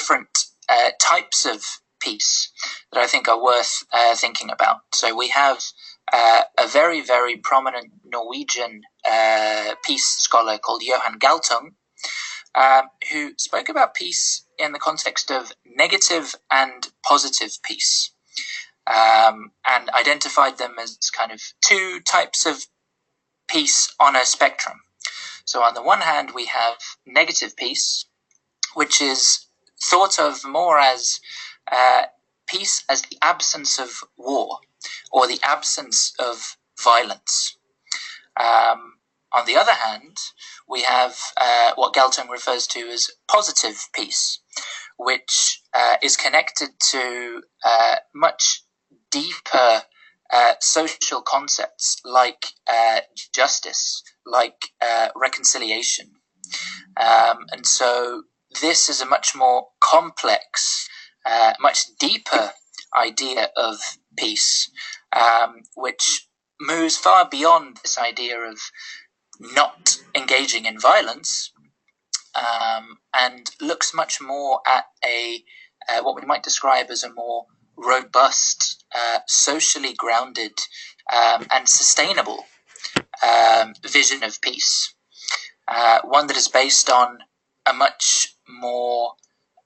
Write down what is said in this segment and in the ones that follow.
different types of peace that I think are worth thinking about. So we have a very, very prominent Norwegian peace scholar called Johan Galtung, who spoke about peace in the context of negative and positive peace, and identified them as kind of two types of peace on a spectrum. So on the one hand, we have negative peace, which is thought of more as peace as the absence of war or the absence of violence. On the other hand, we have what Galtung refers to as positive peace, which is connected to much deeper social concepts like justice, like reconciliation. And so this is a much more complex, much deeper idea of peace, which moves far beyond this idea of not engaging in violence, and looks much more at what we might describe as a more robust, socially grounded, and sustainable vision of peace. One that is based on a much more,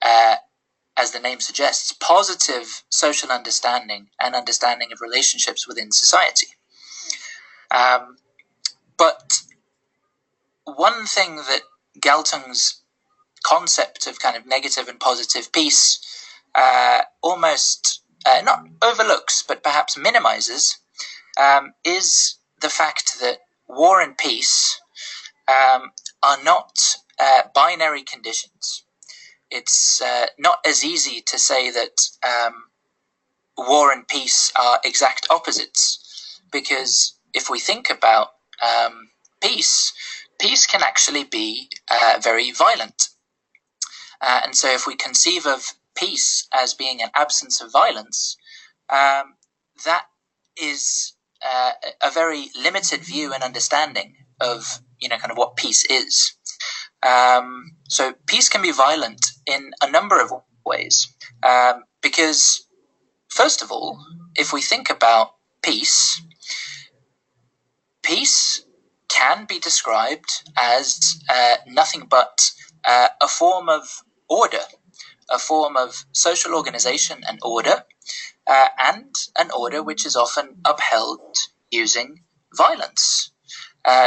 as the name suggests, positive social understanding and understanding of relationships within society. But one thing that Galtung's concept of kind of negative and positive peace almost not overlooks, but perhaps minimizes, is the fact that war and peace are not binary conditions. It's not as easy to say that war and peace are exact opposites, because if we think about peace can actually be very violent. And so if we conceive of peace as being an absence of violence, that is a very limited view and understanding of, kind of what peace is. So peace can be violent in a number of ways, because first of all, if we think about peace can be described as nothing but a form of order, a form of social organization and order, and an order which is often upheld using violence.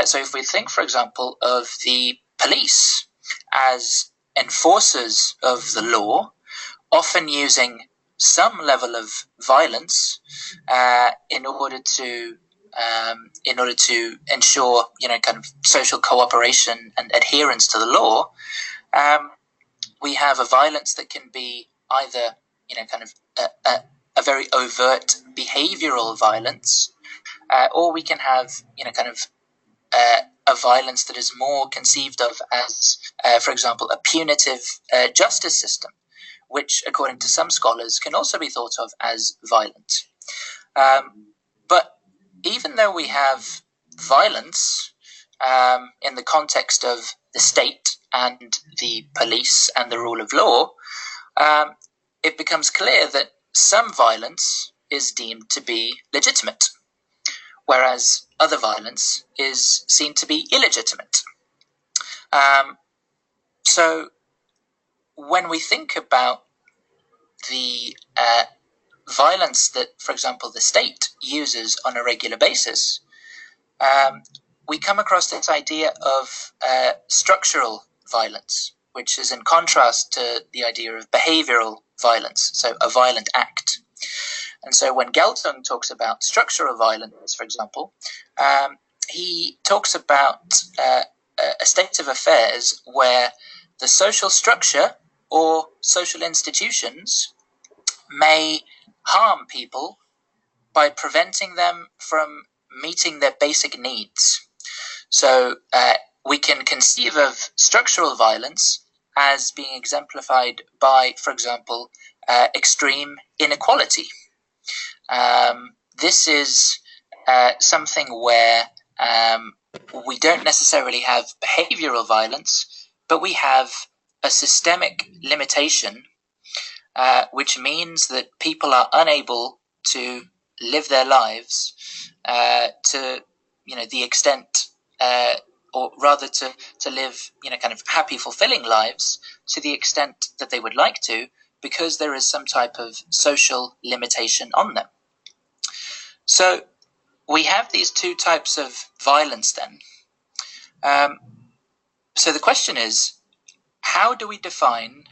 So if we think, for example, of the police as enforcers of the law, often using some level of violence in order to ensure, kind of social cooperation and adherence to the law, we have a violence that can be either, kind of a very overt behavioral violence, or we can have, kind of a violence that is more conceived of as, for example, a punitive justice system, which, according to some scholars, can also be thought of as violent. But even though we have violence in the context of the state and the police and the rule of law, it becomes clear that some violence is deemed to be legitimate, whereas other violence is seen to be illegitimate. So when we think about the violence that, for example, the state uses on a regular basis, we come across this idea of structural violence, which is in contrast to the idea of behavioral violence, so a violent act. And so when Galtung talks about structural violence, for example, he talks about a state of affairs where the social structure or social institutions may harm people by preventing them from meeting their basic needs. So we can conceive of structural violence as being exemplified by, for example, extreme inequality. This is something where we don't necessarily have behavioral violence, but we have a systemic limitation which means that people are unable to live their lives to the extent, or rather to live kind of happy, fulfilling lives to the extent that they would like to, because there is some type of social limitation on them. So we have these two types of violence then. So the question is, how do we define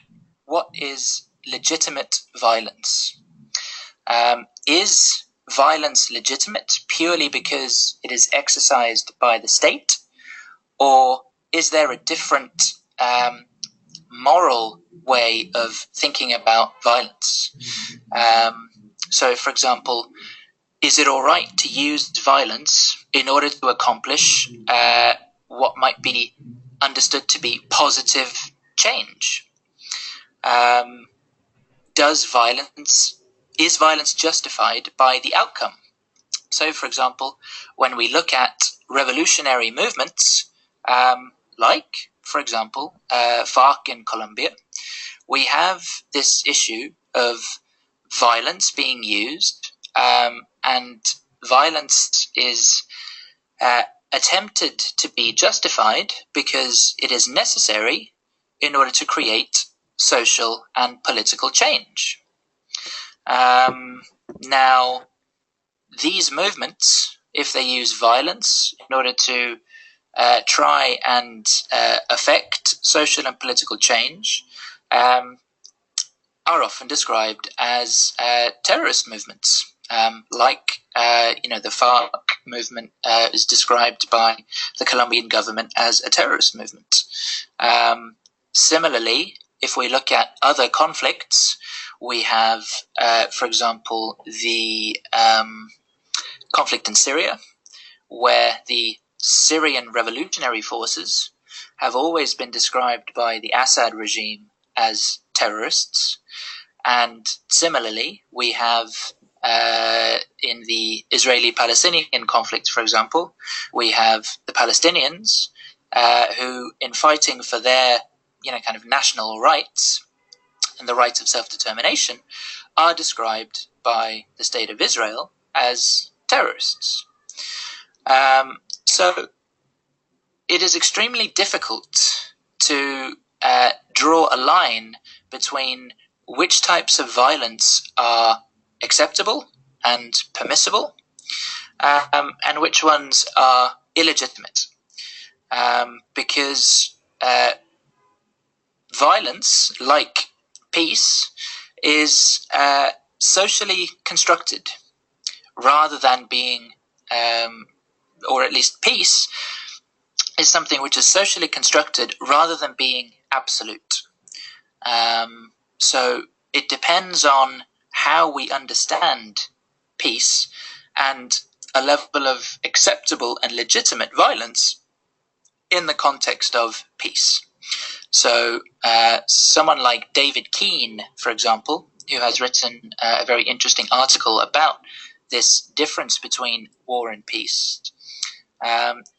what is legitimate violence? Is violence legitimate purely because it is exercised by the state, or is there a different moral way of thinking about violence? So, for example, is it all right to use violence in order to accomplish what might be understood to be positive change? Is violence justified by the outcome? So, for example, when we look at revolutionary movements, like, for example, FARC in Colombia, we have this issue of violence being used, and violence is attempted to be justified because it is necessary in order to create social and political change. Now, these movements, if they use violence in order to try and affect social and political change, are often described as terrorist movements, like the FARC movement is described by the Colombian government as a terrorist movement. Similarly, if we look at other conflicts, we have, for example, the conflict in Syria, where the Syrian revolutionary forces have always been described by the Assad regime as terrorists. And similarly, we have in the Israeli-Palestinian conflict, for example, we have the Palestinians who, in fighting for their kind of national rights and the rights of self-determination, are described by the state of Israel as terrorists. So it is extremely difficult to draw a line between which types of violence are acceptable and permissible, and which ones are illegitimate. Because violence, like peace, is socially constructed rather than being, or at least peace is something which is socially constructed rather than being absolute. So it depends on how we understand peace and a level of acceptable and legitimate violence in the context of peace. So someone like David Keane, for example, who has written a very interesting article about this difference between war and peace,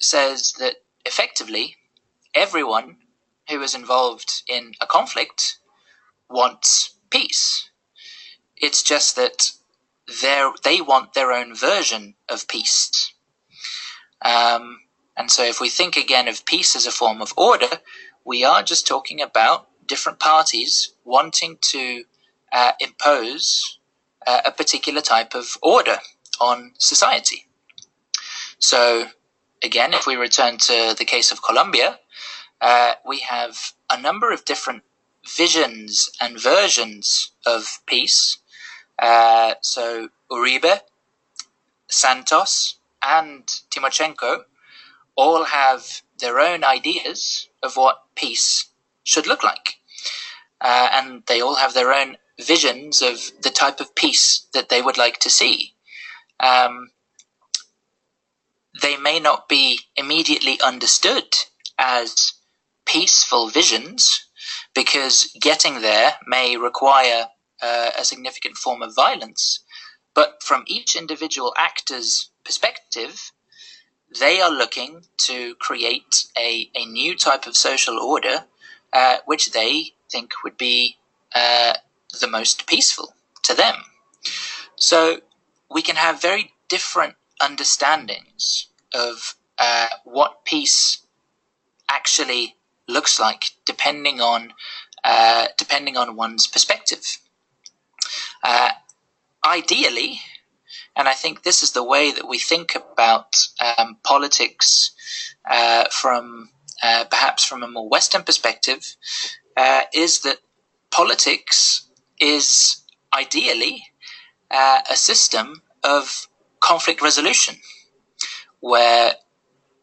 says that effectively everyone who is involved in a conflict wants peace. It's just that they want their own version of peace. And so if we think again of peace as a form of order, we are just talking about different parties wanting to impose a particular type of order on society. So again, if we return to the case of Colombia, we have a number of different visions and versions of peace. So Uribe, Santos, and Timochenko all have their own ideas of what peace should look like. And they all have their own visions of the type of peace that they would like to see. They may not be immediately understood as peaceful visions, because getting there may require a significant form of violence. But from each individual actor's perspective, they are looking to create a new type of social order, which they think would be the most peaceful to them. So we can have very different understandings of what peace actually looks like, depending on one's perspective. Ideally, and I think this is the way that we think about politics from perhaps from a more Western perspective, is that politics is ideally a system of conflict resolution, where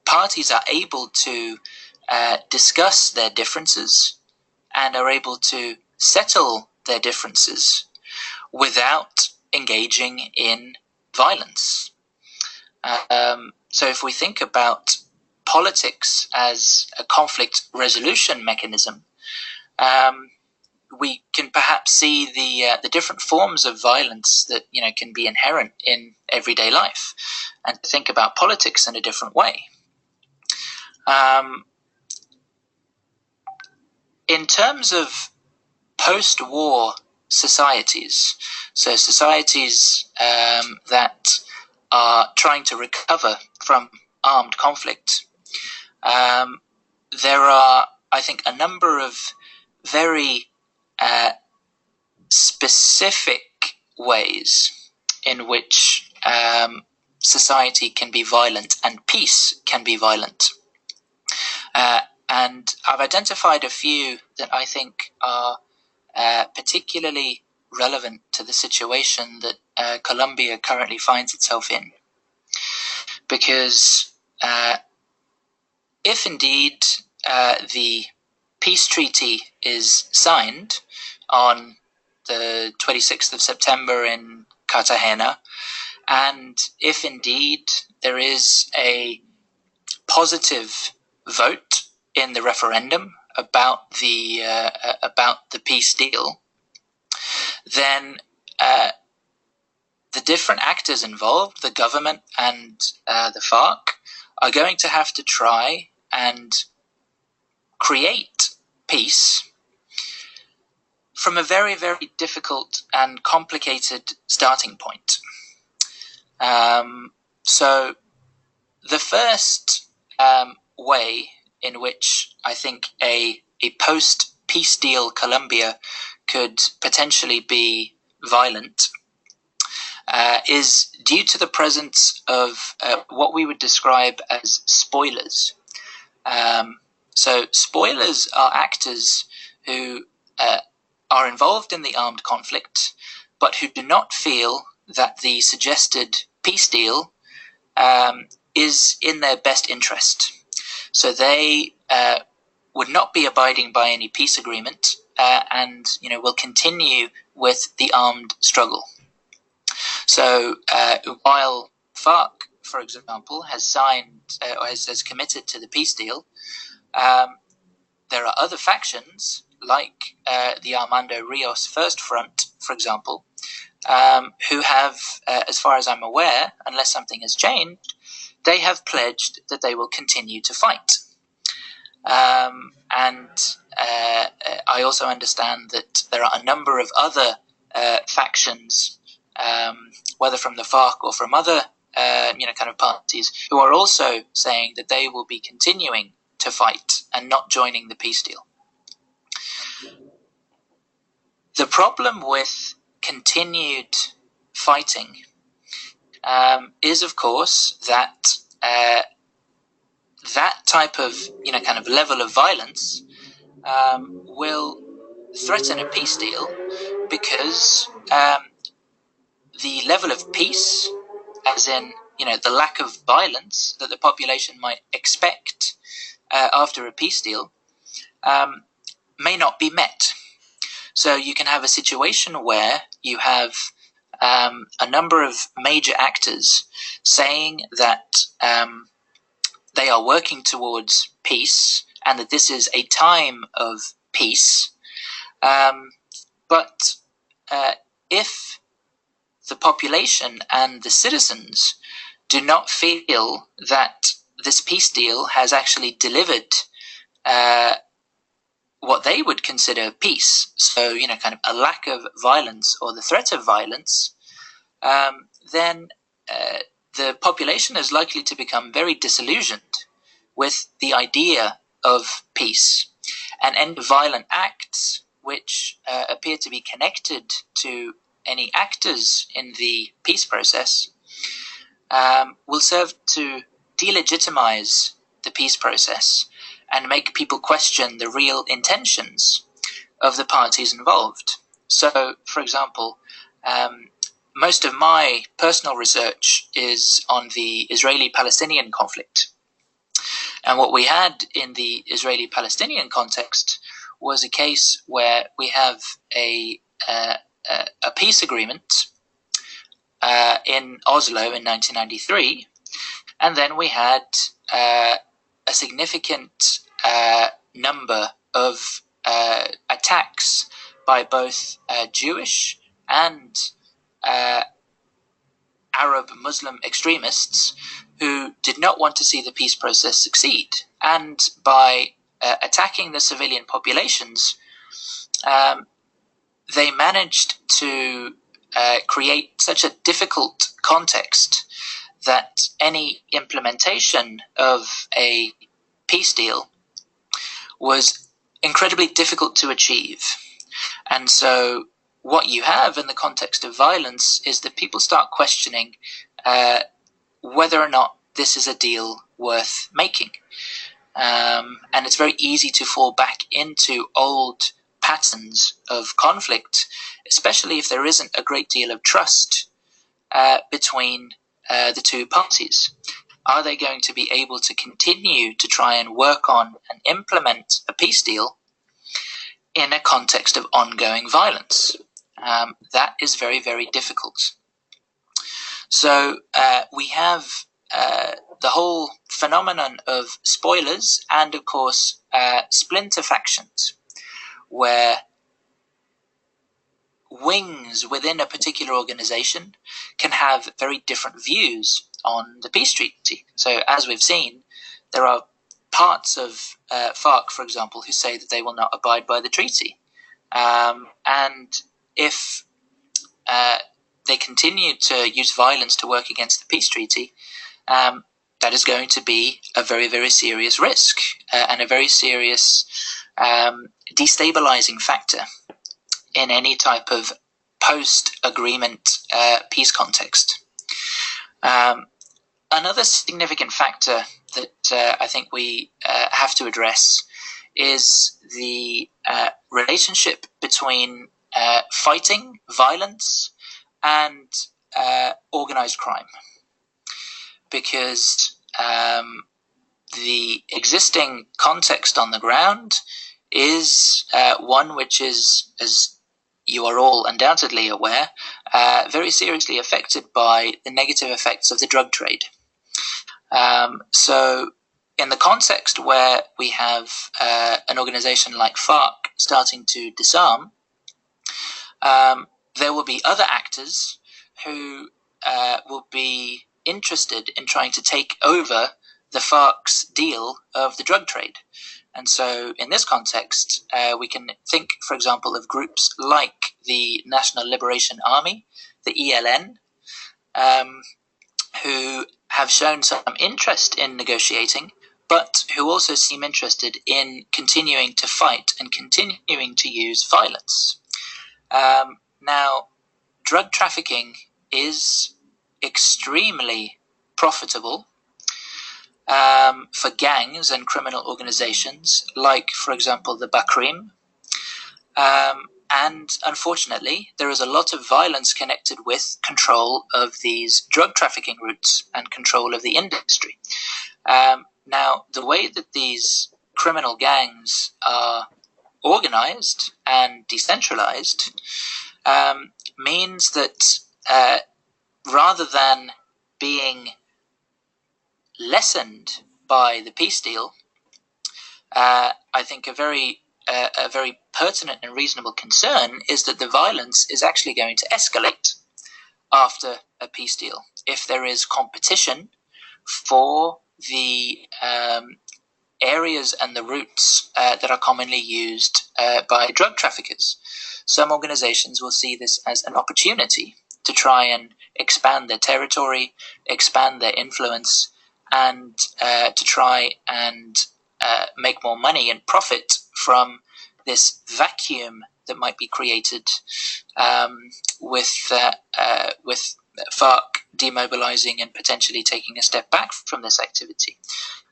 parties are able to discuss their differences and are able to settle their differences without engaging in violence. So if we think about politics as a conflict resolution mechanism, we can perhaps see the different forms of violence that can be inherent in everyday life, and think about politics in a different way. In terms of post-war societies, so societies that are trying to recover from armed conflict, there are, I think, a number of very specific ways in which society can be violent and peace can be violent. And I've identified a few that I think are particularly relevant to the situation that Colombia currently finds itself in. Because if indeed the peace treaty is signed on the 26th of September in Cartagena, and if indeed there is a positive vote in the referendum about the peace deal, then the different actors involved, the government and the FARC, are going to have to try and create peace from a very, very difficult and complicated starting point. So the first way in which I think a post-peace deal Colombia could potentially be violent is due to the presence of what we would describe as spoilers. So spoilers are actors who are involved in the armed conflict, but who do not feel that the suggested peace deal is in their best interest. So they would not be abiding by any peace agreement, and will continue with the armed struggle. So while FARC, for example, has signed or has committed to the peace deal, there are other factions like the Armando Rios First Front, for example, who have, as far as I'm aware, unless something has changed, they have pledged that they will continue to fight. And I also understand that there are a number of other factions, whether from the FARC or from other kind of parties, who are also saying that they will be continuing to fight and not joining the peace deal. The problem with continued fighting is, of course, that that type of kind of level of violence will threaten a peace deal, because the level of peace, as in the lack of violence that the population might expect after a peace deal, may not be met. So you can have a situation where you have a number of major actors saying that they are working towards peace and that this is a time of peace. But if the population and the citizens do not feel that this peace deal has actually delivered what they would consider peace, so kind of a lack of violence or the threat of violence, then the population is likely to become very disillusioned with the idea of peace and end violent acts which appear to be connected to any actors in the peace process will serve to delegitimize the peace process and make people question the real intentions of the parties involved. So, for example, most of my personal research is on the Israeli-Palestinian conflict. And what we had in the Israeli-Palestinian context was a case where we have a peace agreement in Oslo in 1993, and then we had a significant number of attacks by both Jewish and Arab Muslim extremists who did not want to see the peace process succeed. And by attacking the civilian populations, they managed to create such a difficult context that any implementation of a peace deal was incredibly difficult to achieve. And so what you have in the context of violence is that people start questioning whether or not this is a deal worth making. And it's very easy to fall back into old patterns of conflict, especially if there isn't a great deal of trust between the two parties. Are they going to be able to continue to try and work on and implement a peace deal in a context of ongoing violence? That is very, very difficult. So we have the whole phenomenon of spoilers and, of course, splinter factions, where wings within a particular organization can have very different views on the peace treaty. So as we've seen, there are parts of FARC, for example, who say that they will not abide by the treaty. And if they continue to use violence to work against the peace treaty, that is going to be a very, very serious risk and a very serious destabilizing factor in any type of post-agreement peace context. Another significant factor that I think we have to address is the relationship between fighting violence and organized crime. Because the existing context on the ground is one which is, as you are all undoubtedly aware, very seriously affected by the negative effects of the drug trade. So in the context where we have an organization like FARC starting to disarm, there will be other actors who will be interested in trying to take over the FARC's deal of the drug trade. And so in this context, we can think, for example, of groups like the National Liberation Army, the ELN, who have shown some interest in negotiating, but who also seem interested in continuing to fight and continuing to use violence. Now, drug trafficking is extremely profitable for gangs and criminal organizations like, for example, the Bakrim. And unfortunately, there is a lot of violence connected with control of these drug trafficking routes and control of the industry. Now, the way that these criminal gangs are organized and decentralized means that rather than being lessened by the peace deal, I think a very pertinent and reasonable concern is that the violence is actually going to escalate after a peace deal if there is competition for the areas and the routes that are commonly used by drug traffickers. Some organizations will see this as an opportunity to try and expand their territory, expand their influence, and to try and make more money and profit from this vacuum that might be created with FARC demobilizing and potentially taking a step back from this activity.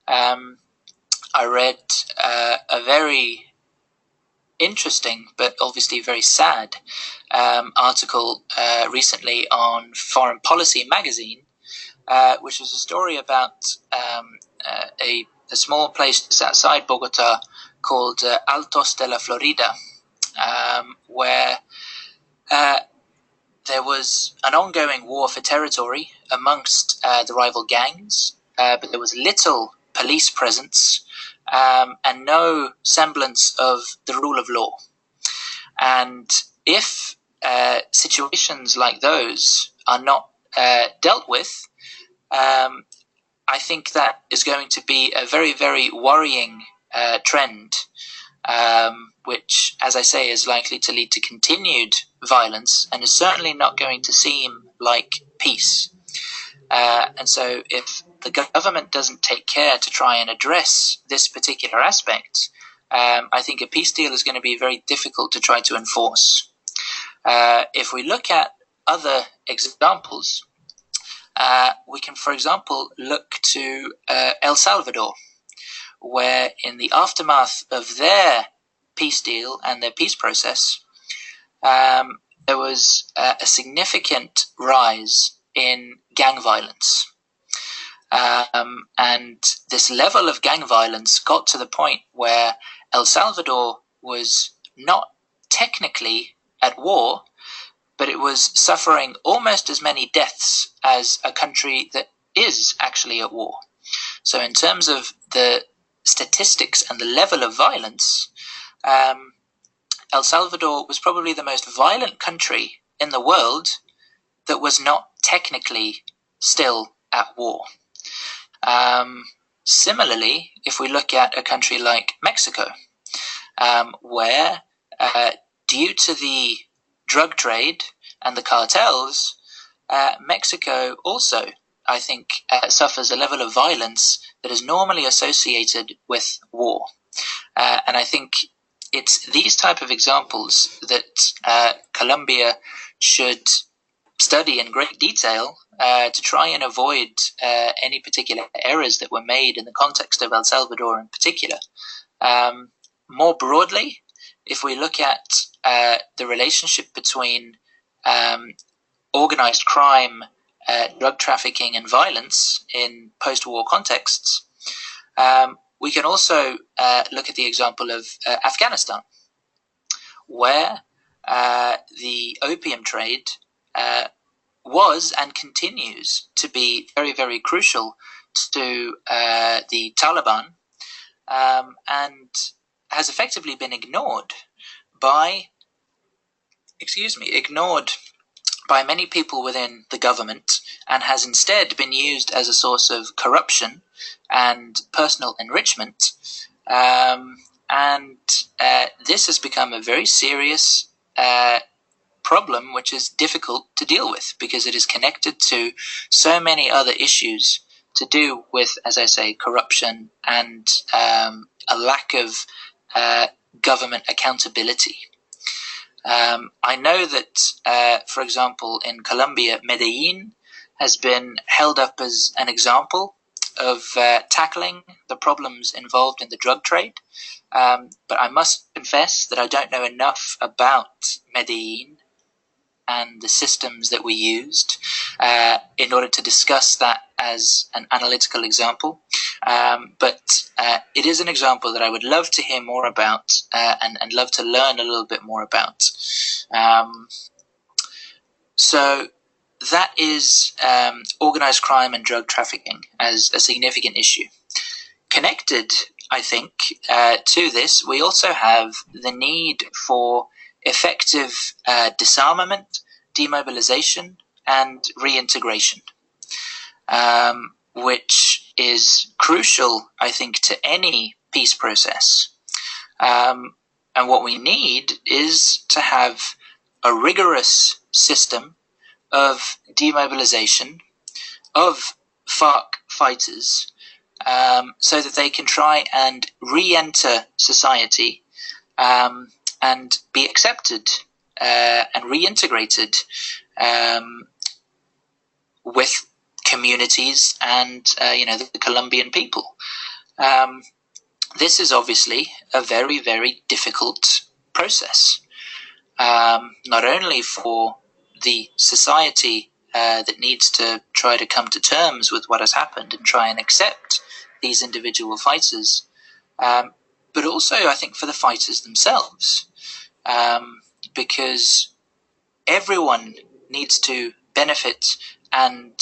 I read a very interesting but obviously very sad article recently on Foreign Policy magazine, which was a story about a small place just outside Bogota called Altos de la Florida, where there was an ongoing war for territory amongst the rival gangs, but there was little police presence and no semblance of the rule of law. And if situations like those are not dealt with, I think that is going to be a very, very worrying trend, which, as I say, is likely to lead to continued violence and is certainly not going to seem like peace. And so if the government doesn't take care to try and address this particular aspect, I think a peace deal is going to be very difficult to try to enforce. If we look at other examples, we can, for example, look to El Salvador, where in the aftermath of their peace deal and their peace process, there was a significant rise in gang violence. And this level of gang violence got to the point where El Salvador was not technically at war, but it was suffering almost as many deaths as a country that is actually at war. So in terms of the statistics and the level of violence, El Salvador was probably the most violent country in the world that was not technically still at war. Similarly, if we look at a country like Mexico, where due to the drug trade and the cartels, Mexico also, I think, suffers a level of violence that is normally associated with war. And I think it's these type of examples that Colombia should study in great detail to try and avoid any particular errors that were made in the context of El Salvador in particular. More broadly, if we look at the relationship between organized crime, drug trafficking, and violence in post-war contexts, we can also look at the example of Afghanistan, where the opium trade was and continues to be very, very crucial to the Taliban, and has effectively been ignored by many people within the government, and has instead been used as a source of corruption and personal enrichment. And this has become a very serious problem, which is difficult to deal with because it is connected to so many other issues to do with, as I say, corruption and a lack of government accountability. I know that, for example, in Colombia, Medellin has been held up as an example of tackling the problems involved in the drug trade. But I must confess that I don't know enough about Medellin and the systems that we used in order to discuss that as an analytical example. But it is an example that I would love to hear more about and love to learn a little bit more about. So that is organized crime and drug trafficking as a significant issue. Connected, I think, to this, we also have the need for effective disarmament, demobilization, and reintegration, which is crucial, I think, to any peace process. And what we need is to have a rigorous system of demobilization of FARC fighters, so that they can try and re-enter society and be accepted and reintegrated with communities and the Colombian people. This is obviously a very, very difficult process, not only for the society that needs to try to come to terms with what has happened and try and accept these individual fighters, but also I think for the fighters themselves, because everyone needs to benefit and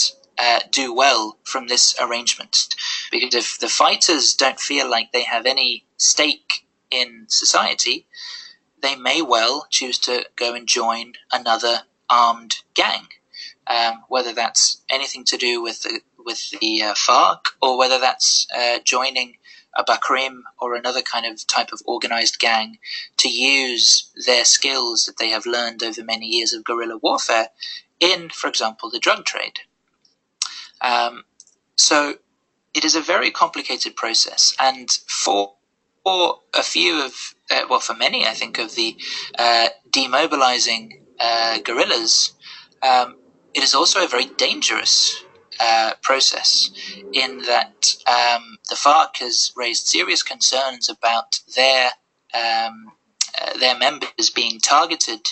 do well from this arrangement. Because if the fighters don't feel like they have any stake in society, they may well choose to go and join another armed gang, whether that's anything to do with the FARC, or whether that's joining a Bakrim or another kind of type of organized gang to use their skills that they have learned over many years of guerrilla warfare in, for example, the drug trade. So it is a very complicated process, and for a few of, for many, I think, of the demobilizing guerrillas, it is also a very dangerous process, in that the FARC has raised serious concerns about their members being targeted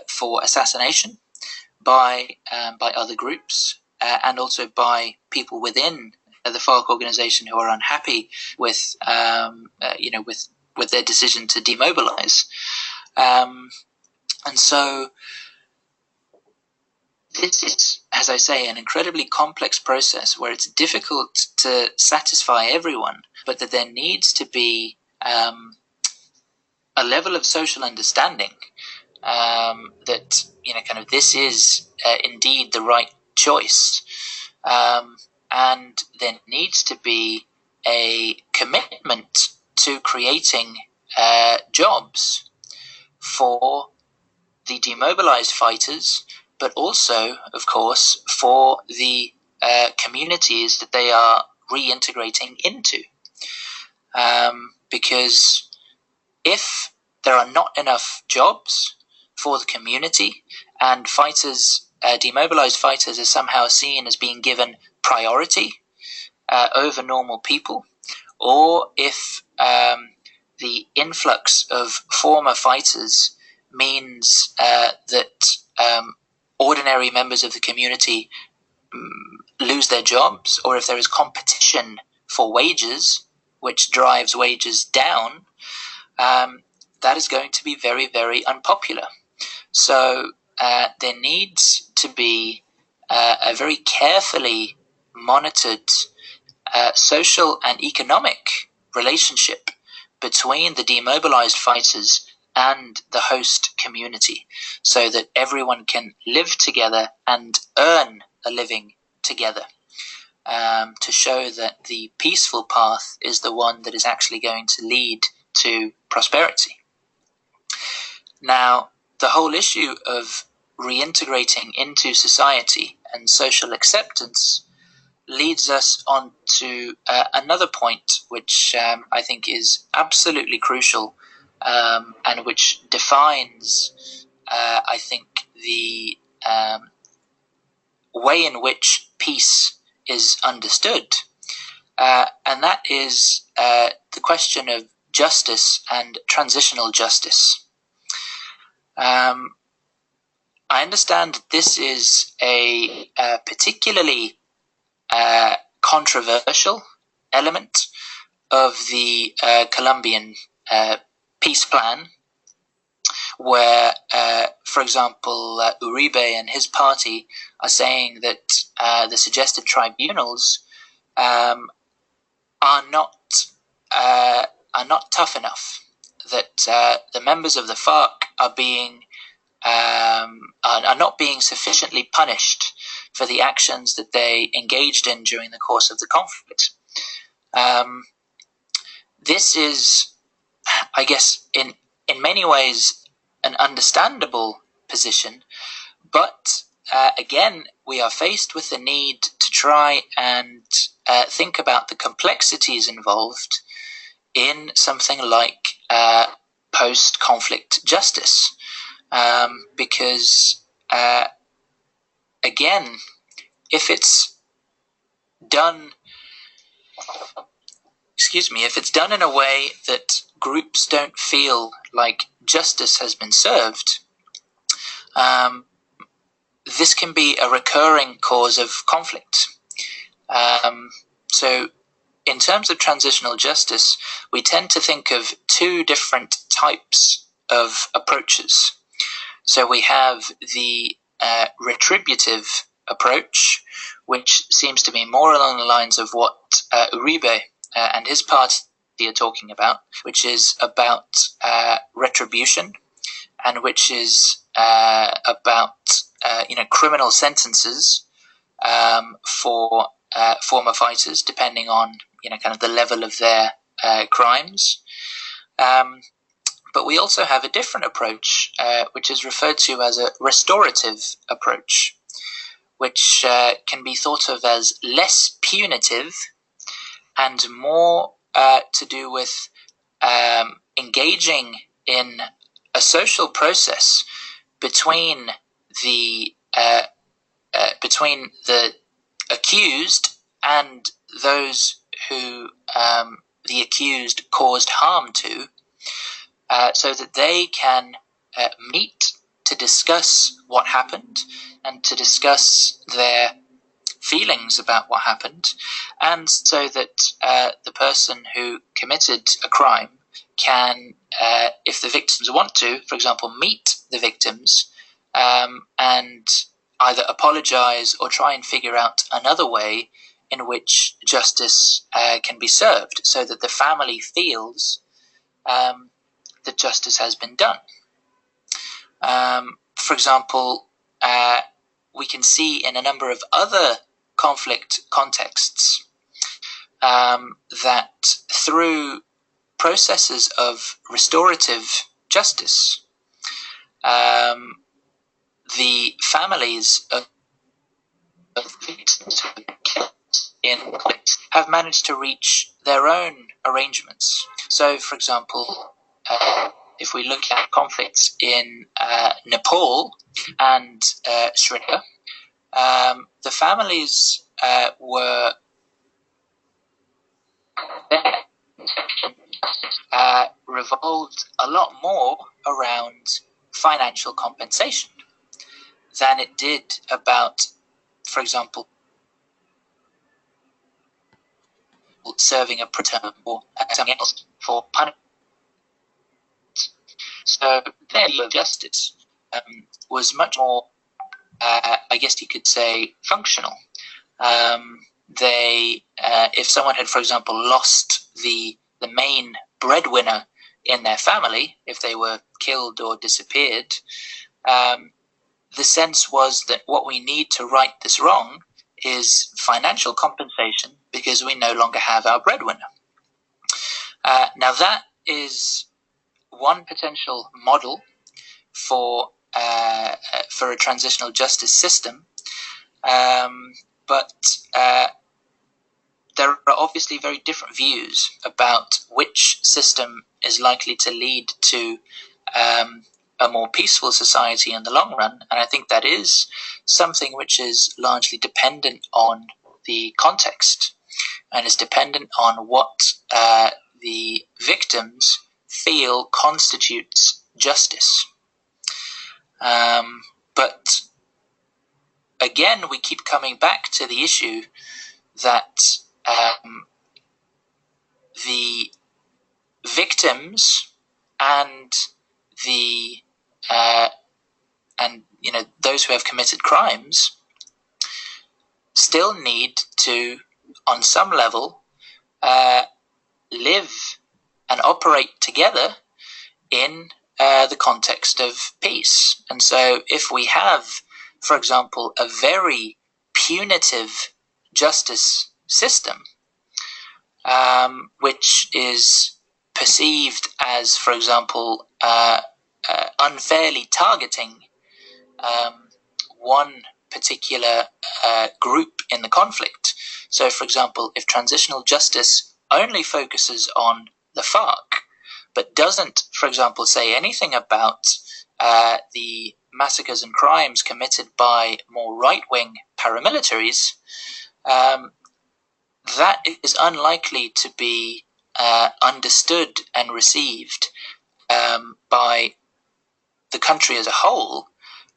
for assassination by other groups, and also by people within the FARC organization who are unhappy with with their decision to demobilize, and so this is, as I say, an incredibly complex process where it's difficult to satisfy everyone, but that there needs to be a level of social understanding that this is indeed the right choice, and there needs to be a commitment to creating jobs for the demobilized fighters, but also, of course, for the communities that they are reintegrating into. Because if there are not enough jobs for the community, and fighters, demobilized fighters, are somehow seen as being given priority over normal people, or if the influx of former fighters means that ordinary members of the community lose their jobs, or if there is competition for wages, which drives wages down, that is going to be very, very unpopular. So there needs to be a very carefully monitored social and economic relationship between the demobilized fighters and the host community, so that everyone can live together and earn a living together, to show that the peaceful path is the one that is actually going to lead to prosperity. Now, the whole issue of reintegrating into society and social acceptance leads us on to another point, which I think is absolutely crucial, and which defines, I think, the way in which peace is understood, and that is the question of justice and transitional justice. I understand this is a particularly controversial element of the Colombian peace plan, where, for example, Uribe and his party are saying that the suggested tribunals are not tough enough, that the members of the FARC are not being sufficiently punished for the actions that they engaged in during the course of the conflict. This is, I guess, in many ways, an understandable position, but again, we are faced with the need to try and think about the complexities involved in something like post-conflict justice, because again, if it's done in a way that groups don't feel like justice has been served, this can be a recurring cause of conflict. So in terms of transitional justice, we tend to think of two different types of approaches. So we have the retributive approach, which seems to be more along the lines of what Uribe and his party are talking about, which is about retribution, and which is about criminal sentences for former fighters, depending on kind of the level of their crimes. But we also have a different approach, which is referred to as a restorative approach, which can be thought of as less punitive and more to do with engaging in a social process between the accused and those who the accused caused harm to, so that they can meet to discuss what happened and to discuss their feelings about what happened, and so that the person who committed a crime can, if the victims want to, for example, meet the victims and either apologize or try and figure out another way in which justice can be served, so that the family feels that justice has been done. For example, we can see in a number of other conflict contexts that through processes of restorative justice, the families of victims in conflict have managed to reach their own arrangements. So, for example, if we look at conflicts in Nepal and Sri Lanka, the families were revolved a lot more around financial compensation than it did about, for example, serving a term or something else for punishment. So their view of justice was much more, I guess you could say, functional. If someone had, for example, lost the main breadwinner in their family, if they were killed or disappeared, the sense was that what we need to right this wrong is financial compensation, because we no longer have our breadwinner. Now that is one potential model for a transitional justice system, but there are obviously very different views about which system is likely to lead to a more peaceful society in the long run, and I think that is something which is largely dependent on the context and is dependent on what the victims feel constitutes justice. But again, we keep coming back to the issue that the victims and those who have committed crimes still need to, on some level, live and operate together in the context of peace. And so if we have, for example, a very punitive justice system, which is perceived as, for example, unfairly targeting one particular group in the conflict. So, for example, if transitional justice only focuses on the FARC, but doesn't, for example, say anything about the massacres and crimes committed by more right-wing paramilitaries, that is unlikely to be understood and received by the country as a whole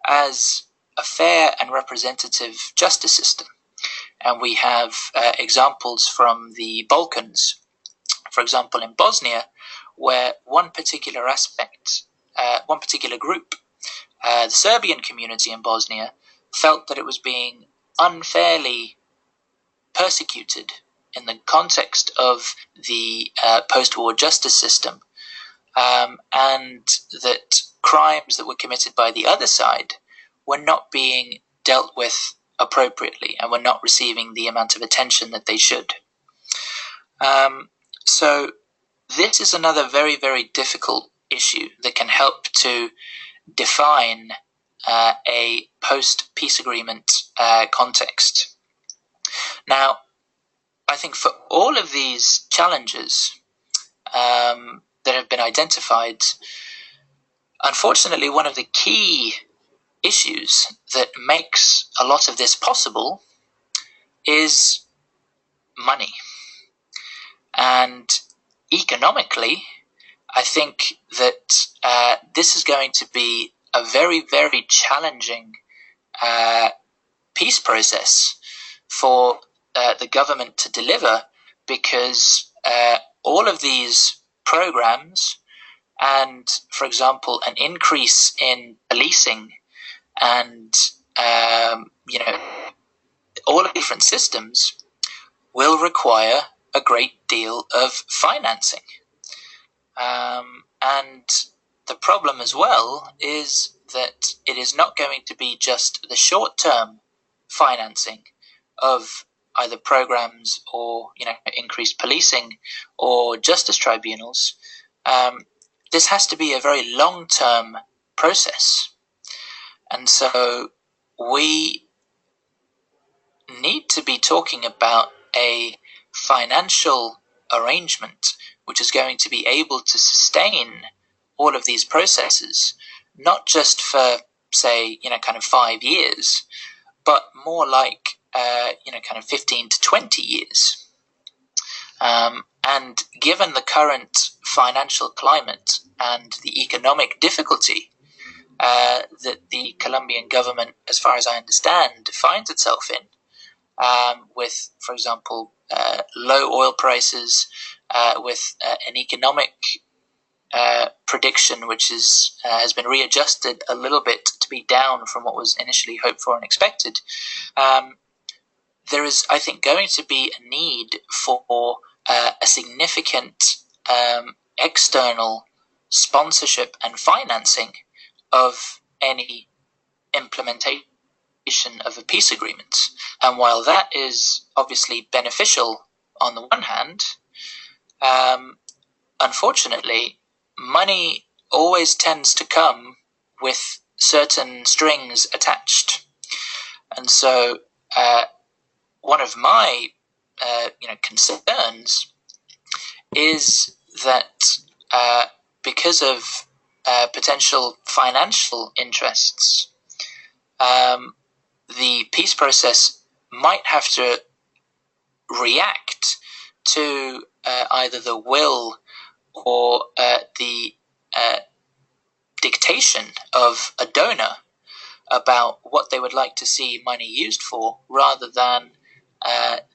as a fair and representative justice system. And we have examples from the Balkans, for example, in Bosnia, where one particular aspect, one particular group, the Serbian community in Bosnia, felt that it was being unfairly persecuted in the context of the post-war justice system, and that crimes that were committed by the other side were not being dealt with appropriately and were not receiving the amount of attention that they should. So this is another very, very difficult issue that can help to define a post-peace agreement context. Now, I think for all of these challenges that have been identified, unfortunately, one of the key issues that makes a lot of this possible is money. And economically, I think that this is going to be a very, very challenging peace process for the government to deliver, because all of these programs and, for example, an increase in policing and all the different systems will require a great deal of financing. And the problem as well is that it is not going to be just the short-term financing of either programs or increased policing or justice tribunals. This has to be a very long-term process. And so we need to be talking about a financial arrangement which is going to be able to sustain all of these processes, not just for, say, kind of 5 years, but more like, 15 to 20 years. And given the current financial climate and the economic difficulty that the Colombian government, as far as I understand, finds itself in, with, for example, low oil prices, with an economic prediction which has been readjusted a little bit to be down from what was initially hoped for and expected, there is, I think, going to be a need for a significant external sponsorship and financing of any implementation of a peace agreement. And while that is obviously beneficial on the one hand, unfortunately, money always tends to come with certain strings attached. And so one of my concerns is that because of potential financial interests, the peace process might have to react to either the will or the dictation of a donor about what they would like to see money used for, rather than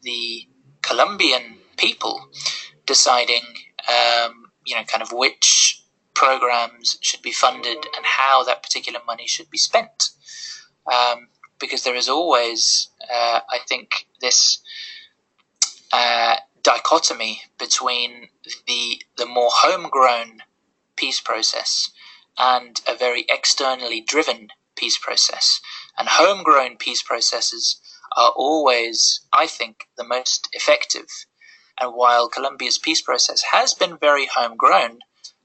the Colombian people deciding, kind of which programs should be funded and how that particular money should be spent. Because there is always, I think, this dichotomy between the more homegrown peace process and a very externally driven peace process. And homegrown peace processes are always, I think, the most effective. And while Colombia's peace process has been very homegrown,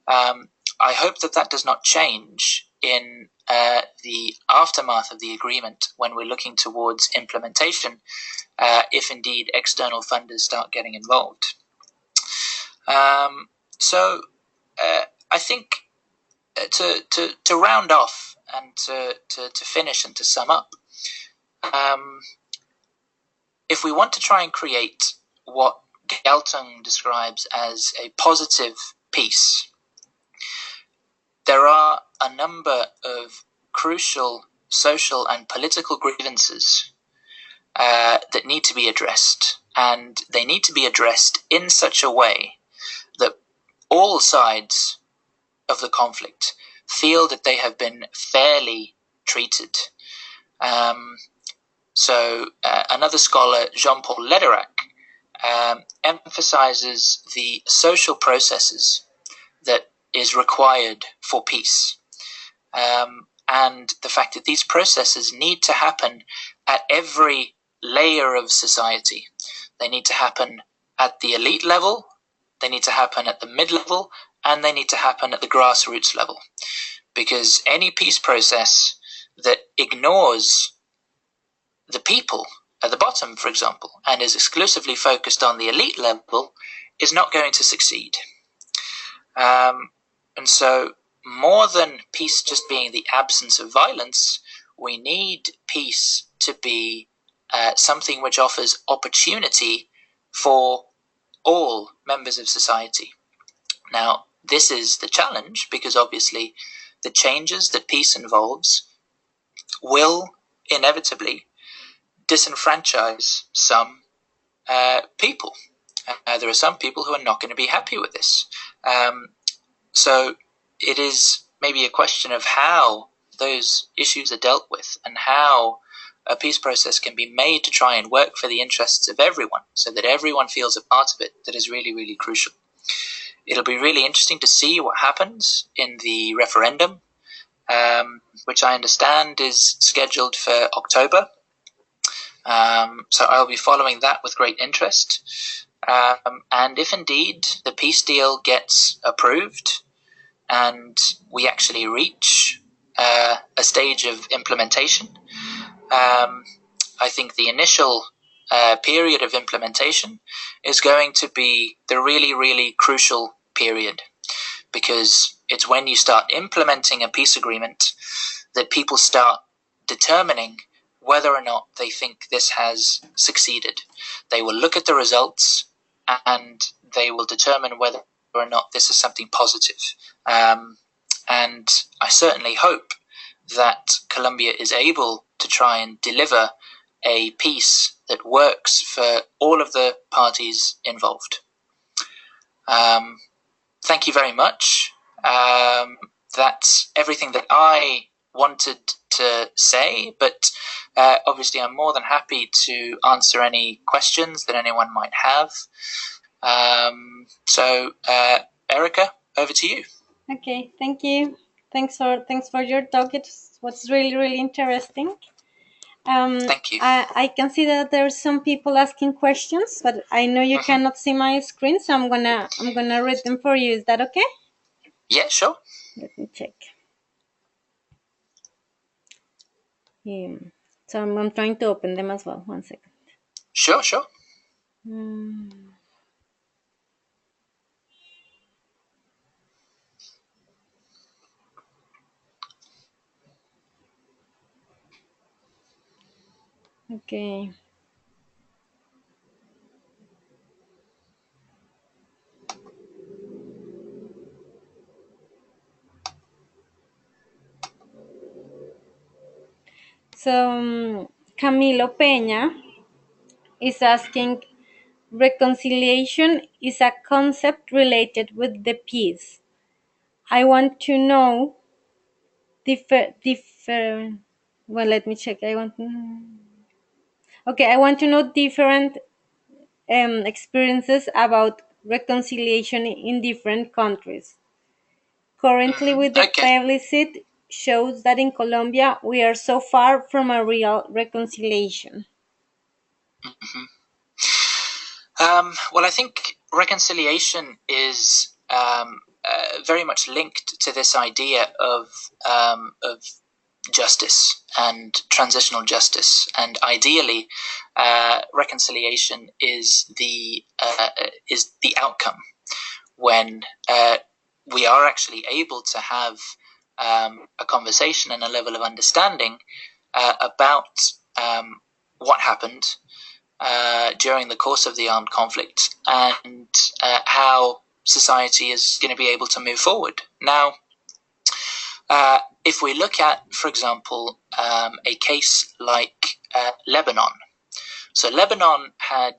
I hope that does not change in the aftermath of the agreement when we're looking towards implementation, if indeed external funders start getting involved. So I think to round off and to finish and to sum up, if we want to try and create what Galtung describes as a positive peace, there are a number of crucial social and political grievances that need to be addressed, and they need to be addressed in such a way that all sides of the conflict feel that they have been fairly treated. So another scholar, Jean-Paul Lederac, emphasizes the social processes that is required for peace, and the fact that these processes need to happen at every layer of society. They need to happen at the elite level, they need to happen at the mid-level, and they need to happen at the grassroots level. Because any peace process that ignores the people at the bottom, for example, and is exclusively focused on the elite level is not going to succeed. And so, more than peace just being the absence of violence, we need peace to be something which offers opportunity for all members of society. Now, this is the challenge, because obviously the changes that peace involves will inevitably disenfranchise some people. There are some people who are not going to be happy with this. So it is maybe a question of how those issues are dealt with and how a peace process can be made to try and work for the interests of everyone, so that everyone feels a part of it, that is really, really crucial. It'll be really interesting to see what happens in the referendum, which I understand is scheduled for October. So I'll be following that with great interest. And if indeed the peace deal gets approved and we actually reach a stage of implementation, I think the initial period of implementation is going to be the really, really crucial period, because it's when you start implementing a peace agreement that people start determining whether or not they think this has succeeded. They will look at the results and they will determine whether or not this is something positive. And I certainly hope that Colombia is able to try and deliver a peace that works for all of the parties involved. Thank you very much. That's everything that I wanted to say, but obviously I'm more than happy to answer any questions that anyone might have. So Erica, over to you. Okay, thank you. Thanks for your talk. It was really, really interesting. Thank you. I can see that there's some people asking questions, but I know you cannot see my screen, so I'm gonna read them for you. Is that okay? Yeah, sure. Let me check. So I'm trying to open them as well. 1 second. Sure, sure. Okay. So Camilo Peña is asking, reconciliation is a concept related with the peace. I want to know well, let me check. I want to know different experiences about reconciliation in different countries. Currently, with the plebiscite shows that in Colombia we are so far from a real reconciliation. Well, I think reconciliation is very much linked to this idea of justice and transitional justice, and ideally, reconciliation is the outcome when we are actually able to have a conversation and a level of understanding about what happened during the course of the armed conflict and how society is going to be able to move forward. Now, if we look at, for example, a case like Lebanon. So Lebanon had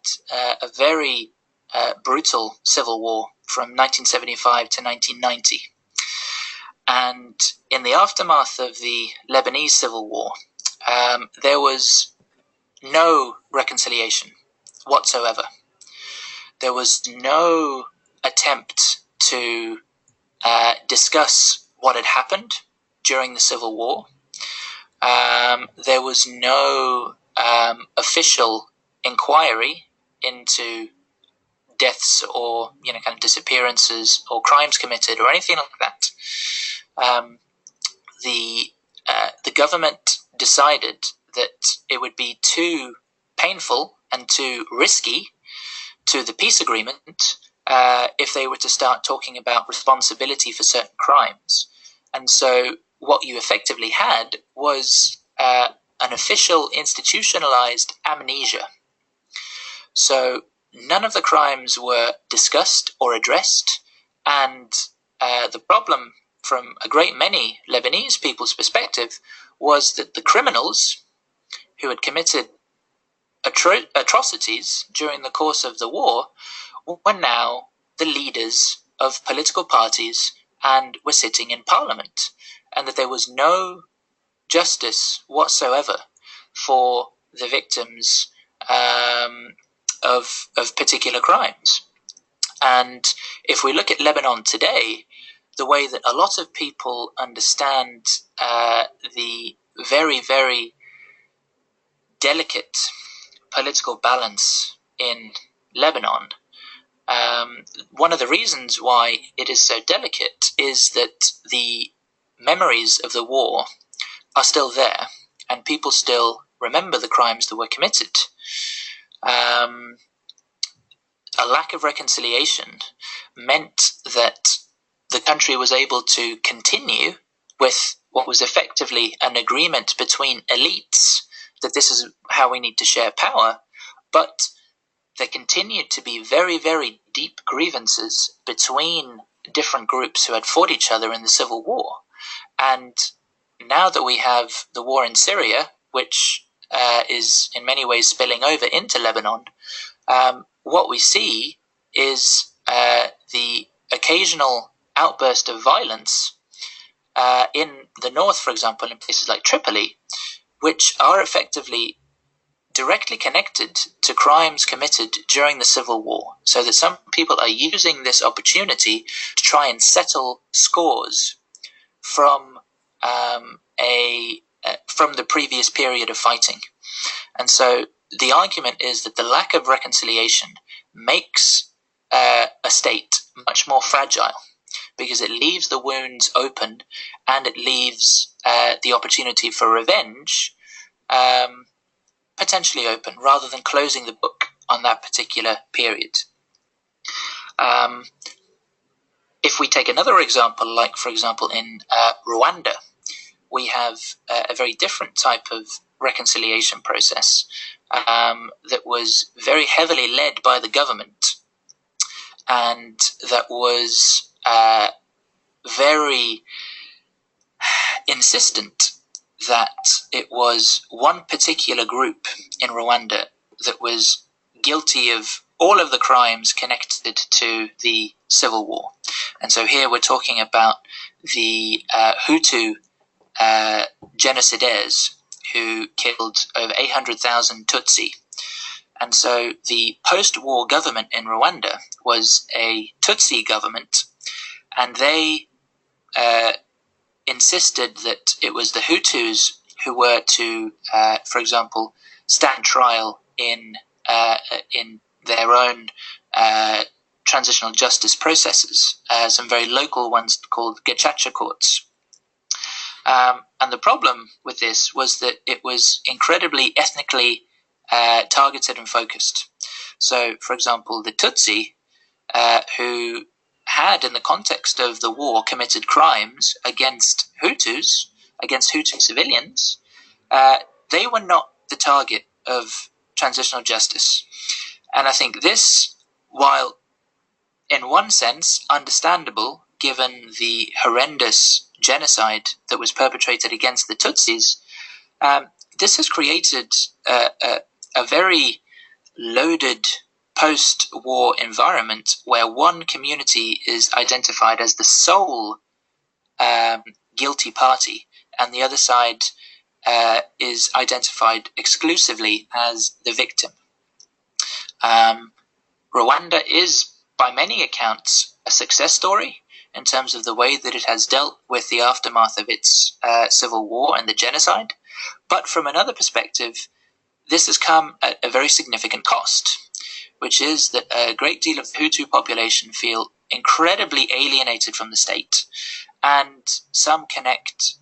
a very brutal civil war from 1975 to 1990. And in the aftermath of the Lebanese civil war, there was no reconciliation whatsoever. There was no attempt to discuss what had happened during the civil war. There was no official inquiry into deaths or kind of disappearances or crimes committed or anything like that. The government decided that it would be too painful and too risky to the peace agreement if they were to start talking about responsibility for certain crimes. And so what you effectively had was an official institutionalized amnesia. So none of the crimes were discussed or addressed, and the problem from a great many Lebanese people's perspective was that the criminals who had committed atrocities during the course of the war were now the leaders of political parties and were sitting in parliament, and that there was no justice whatsoever for the victims of particular crimes. And if we look at Lebanon today, the way that a lot of people understand the very, very delicate political balance in Lebanon, one of the reasons why it is so delicate is that the memories of the war are still there, and people still remember the crimes that were committed. A lack of reconciliation meant that the country was able to continue with what was effectively an agreement between elites that this is how we need to share power, but there continued to be very, very deep grievances between different groups who had fought each other in the civil war. And now that we have the war in Syria, which is in many ways spilling over into Lebanon, what we see is the occasional outburst of violence in the north, for example, in places like Tripoli, which are effectively directly connected to crimes committed during the civil war, so that some people are using this opportunity to try and settle scores from the previous period of fighting. And so the argument is that the lack of reconciliation makes a state much more fragile, because it leaves the wounds open and it leaves the opportunity for revenge potentially open, rather than closing the book on that particular period. If we take another example, like for example in Rwanda, we have a very different type of reconciliation process that was very heavily led by the government, and that was very insistent that it was one particular group in Rwanda that was guilty of all of the crimes connected to the civil war. And so here we're talking about the Hutu genocidaires who killed over 800,000 Tutsi. And so the post-war government in Rwanda was a Tutsi government, and they insisted that it was the Hutus who were to, for example, stand trial in their own transitional justice processes, some very local ones called gacaca courts. And the problem with this was that it was incredibly ethnically targeted and focused. So, for example, the Tutsi, who had, in the context of the war, committed crimes against Hutus, against Hutu civilians, they were not the target of transitional justice. And I think this, while in one sense understandable, given the horrendous genocide that was perpetrated against the Tutsis, this has created a very loaded post-war environment where one community is identified as the sole guilty party, and the other side is identified exclusively as the victim. Rwanda is, by many accounts, a success story in terms of the way that it has dealt with the aftermath of its civil war and the genocide. But from another perspective, this has come at a very significant cost, which is that a great deal of the Hutu population feel incredibly alienated from the state, and some connect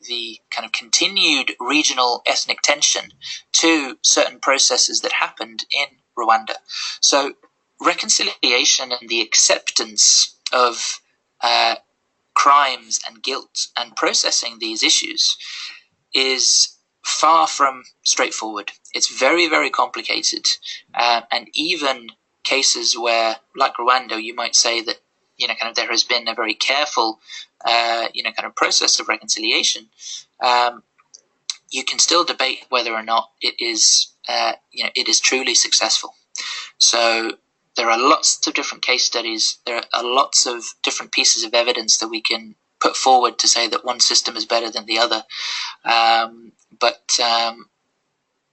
the kind of continued regional ethnic tension to certain processes that happened in Rwanda. So reconciliation and the acceptance of crimes and guilt and processing these issues is far from straightforward. It's very, very complicated. And even cases where, like Rwanda, you might say that, kind of there has been a very careful, kind of process of reconciliation, you can still debate whether or not it is, it is truly successful. So there are lots of different case studies. There are lots of different pieces of evidence that we can put forward to say that one system is better than the other. But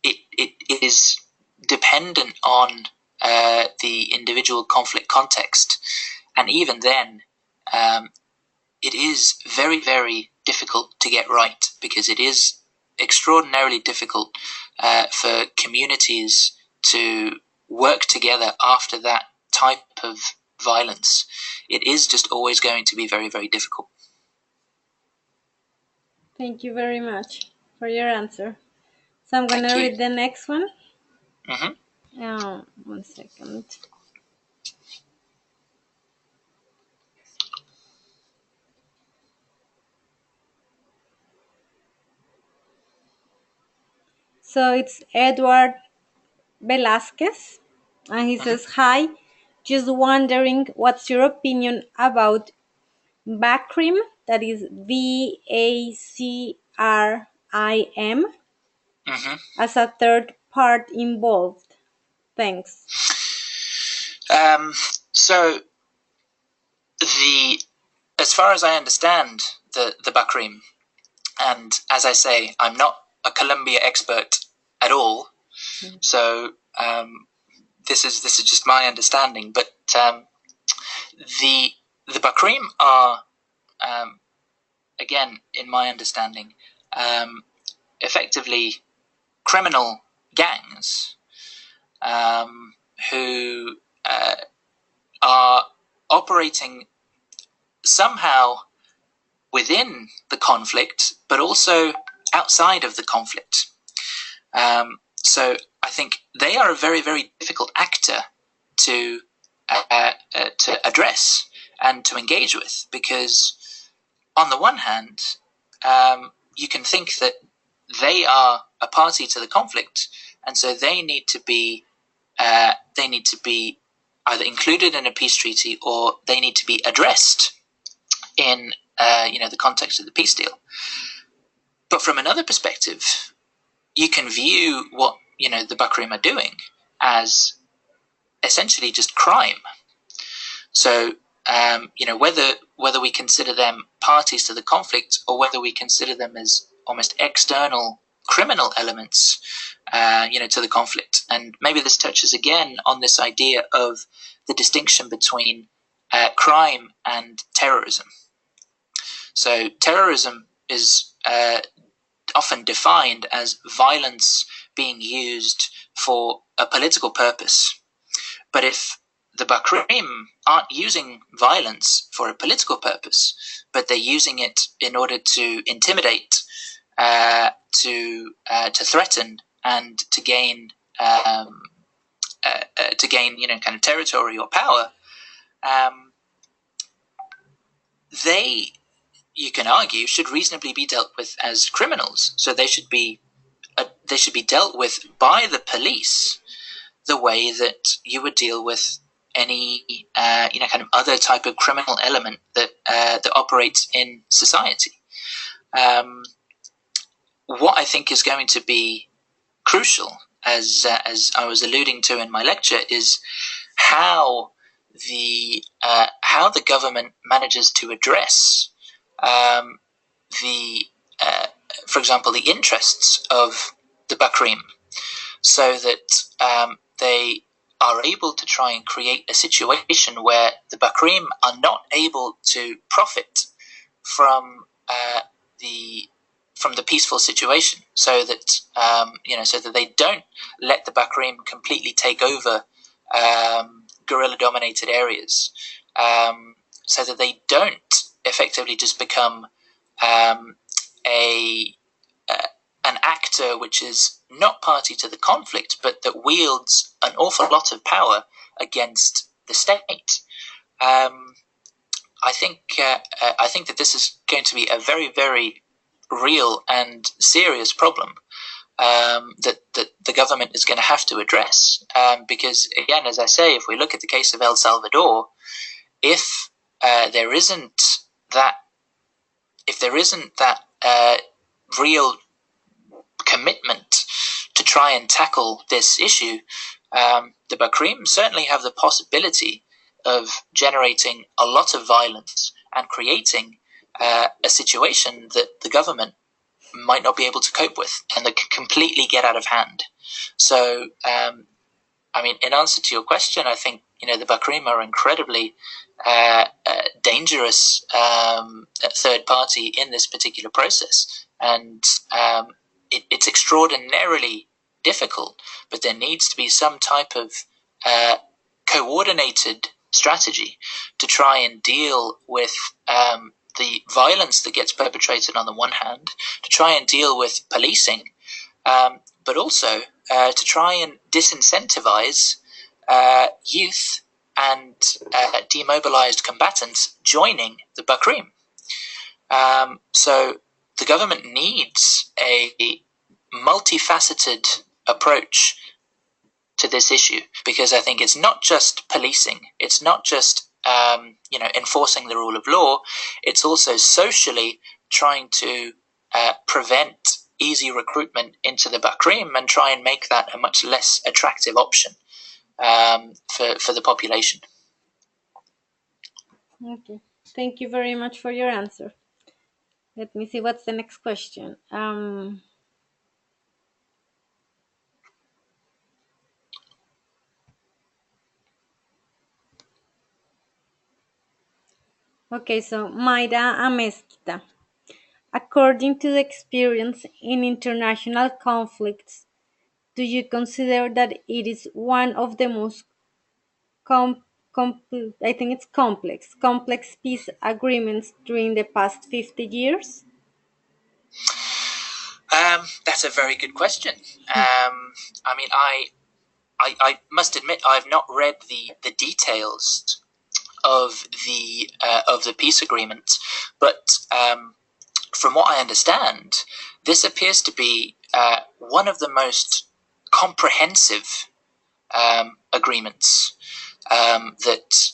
it is dependent on the individual conflict context. And even then, it is very, very difficult to get right, because it is extraordinarily difficult for communities to work together after that type of violence. It is just always going to be very, very difficult. Thank you very much for your answer. So I'm going to read the next one. Mm-hmm. 1 second. So it's Edward Velasquez, and he says, "Hi, just wondering what's your opinion about Bacrim, that is VACRIM, as a third part involved. Thanks." So as far as I understand the Bacrim, and as I say, I'm not a Colombia expert at all, so this is just my understanding. But the Bacrim are, again, in my understanding, effectively criminal gangs who are operating somehow within the conflict, but also outside of the conflict. So I think they are a very, very difficult actor to address and to engage with, because on the one hand, you can think that they are a party to the conflict, and so they need to be either included in a peace treaty, or they need to be addressed in the context of the peace deal. But from another perspective, you can view what the Bacrim are doing as essentially just crime. So whether we consider them parties to the conflict, or whether we consider them as almost external criminal elements to the conflict. And maybe this touches again on this idea of the distinction between crime and terrorism. So terrorism is often defined as violence being used for a political purpose. But if the Bakrim aren't using violence for a political purpose, but they're using it in order to intimidate, to threaten, and to gain kind of territory or power, they, you can argue, should reasonably be dealt with as criminals. So they should be dealt with by the police the way that you would deal with any kind of other type of criminal element that operates in society. What I think is going to be crucial, as I was alluding to in my lecture, is how the government manages to address for example, the interests of the Bakrim, so that they are able to try and create a situation where the Bakrim are not able to profit from the peaceful situation, so that so that they don't let the Bakrim completely take over guerrilla-dominated areas, so that they don't effectively just become an actor which is not party to the conflict, but that wields an awful lot of power against the state. I think that this is going to be a very, very real and serious problem that the government is going to have to address. Because, again, as I say, if we look at the case of El Salvador, if there isn't that real commitment to try and tackle this issue, the Bakrim certainly have the possibility of generating a lot of violence and creating a situation that the government might not be able to cope with, and that can completely get out of hand. So, in answer to your question, I think the Bakrim are incredibly dangerous third party in this particular process, and it's extraordinarily difficult. But there needs to be some type of coordinated strategy to try and deal with the violence that gets perpetrated on the one hand, to try and deal with policing, but also to try and disincentivize youth and demobilized combatants joining the Bakrim. So the government needs a multifaceted approach to this issue, because I think it's not just policing, it's not just enforcing the rule of law, it's also socially trying to prevent easy recruitment into the Bakrim and try and make that a much less attractive option for the population. Okay, thank you very much for your answer. Let me see what's the next question. Okay, so Mayra Amezquita. According to the experience in international conflicts, do you consider that it is one of the most complex peace agreements during the past 50 years? That's a very good question. I must admit I've not read the details of the peace agreement, but from what I understand, this appears to be one of the most comprehensive agreements that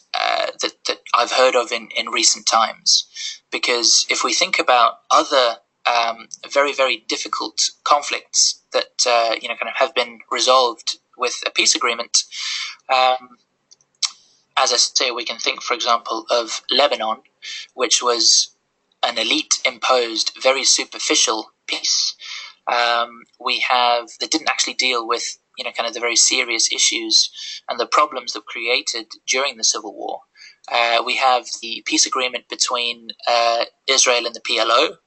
I've heard of in recent times. Because if we think about other very, very difficult conflicts that kind of have been resolved with a peace agreement, as I say, we can think, for example, of Lebanon, which was an elite-imposed, very superficial peace. That didn't actually deal with kind of the very serious issues and the problems that were created during the Civil War. We have the peace agreement between Israel and the PLO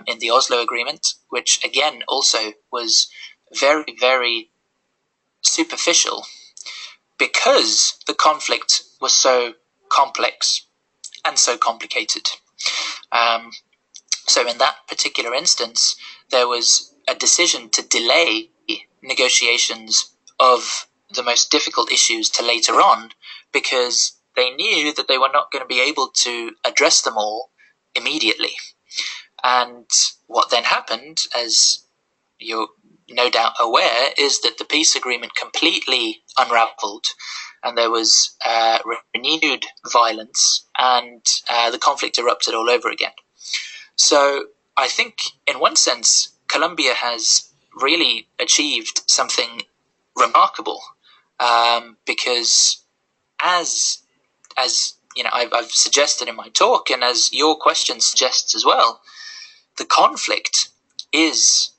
in the Oslo Agreement, which again also was very, very superficial. because the conflict was so complex and so complicated. So in that particular instance, there was a decision to delay negotiations of the most difficult issues to later on, because they knew that they were not going to be able to address them all immediately. And what then happened, as you're no doubt aware, is that the peace agreement completely unraveled, and there was renewed violence, and the conflict erupted all over again. So I think, in one sense, Colombia has really achieved something remarkable, because as you know, I've suggested in my talk, and as your question suggests as well, the conflict is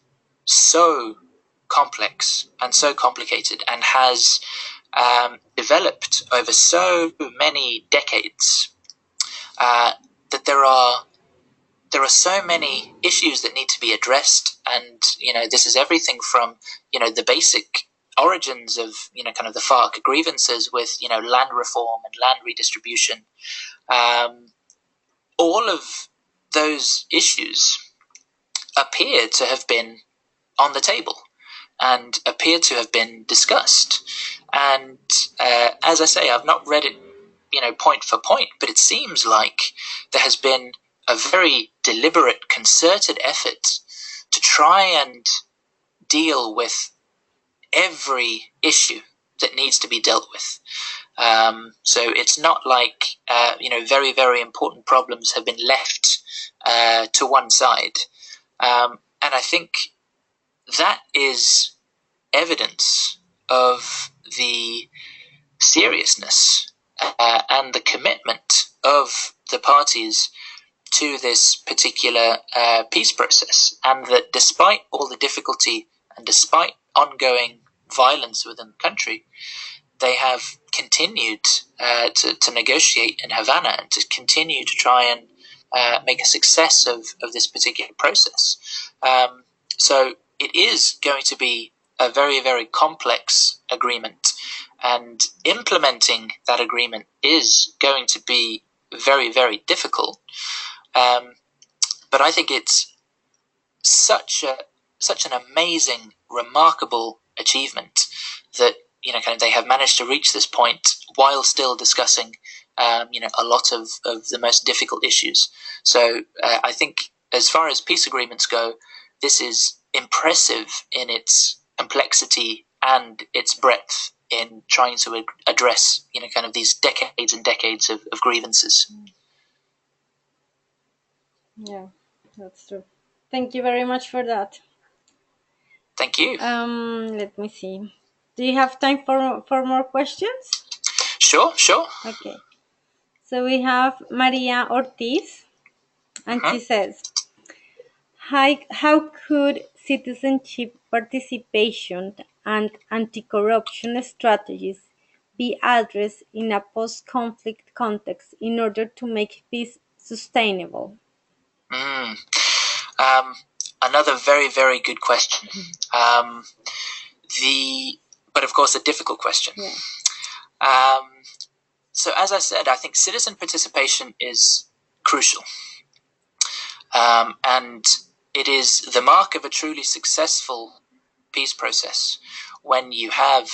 so complex and so complicated, and has developed over so many decades, that there are so many issues that need to be addressed. And this is everything from the basic origins of kind of the FARC grievances with land reform and land redistribution. All of those issues appear to have been on the table and appear to have been discussed. And as I say, I've not read it point for point, but it seems like there has been a very deliberate, concerted effort to try and deal with every issue that needs to be dealt with. So it's not like very, very important problems have been left to one side. And I think that is evidence of the seriousness and the commitment of the parties to this particular peace process, and that despite all the difficulty and despite ongoing violence within the country, they have continued to negotiate in Havana and to continue to try and make a success of this particular process. So it is going to be a very, very complex agreement, and implementing that agreement is going to be very, very difficult. But I think it's such an amazing, remarkable achievement that kind of they have managed to reach this point while still discussing a lot of the most difficult issues. So I think, as far as peace agreements go, this is impressive in its complexity and its breadth in trying to address kind of these decades and decades of grievances. Yeah, that's true. Thank you very much for that. Thank you. Let me see. Do you have time for more questions? Sure. Okay. So we have Maria Ortiz, and she says, how could citizenship participation and anti-corruption strategies be addressed in a post-conflict context in order to make peace sustainable? Another very, very good question. But of course, a difficult question. Yeah. So as I said, I think citizen participation is crucial. And it is the mark of a truly successful peace process when you have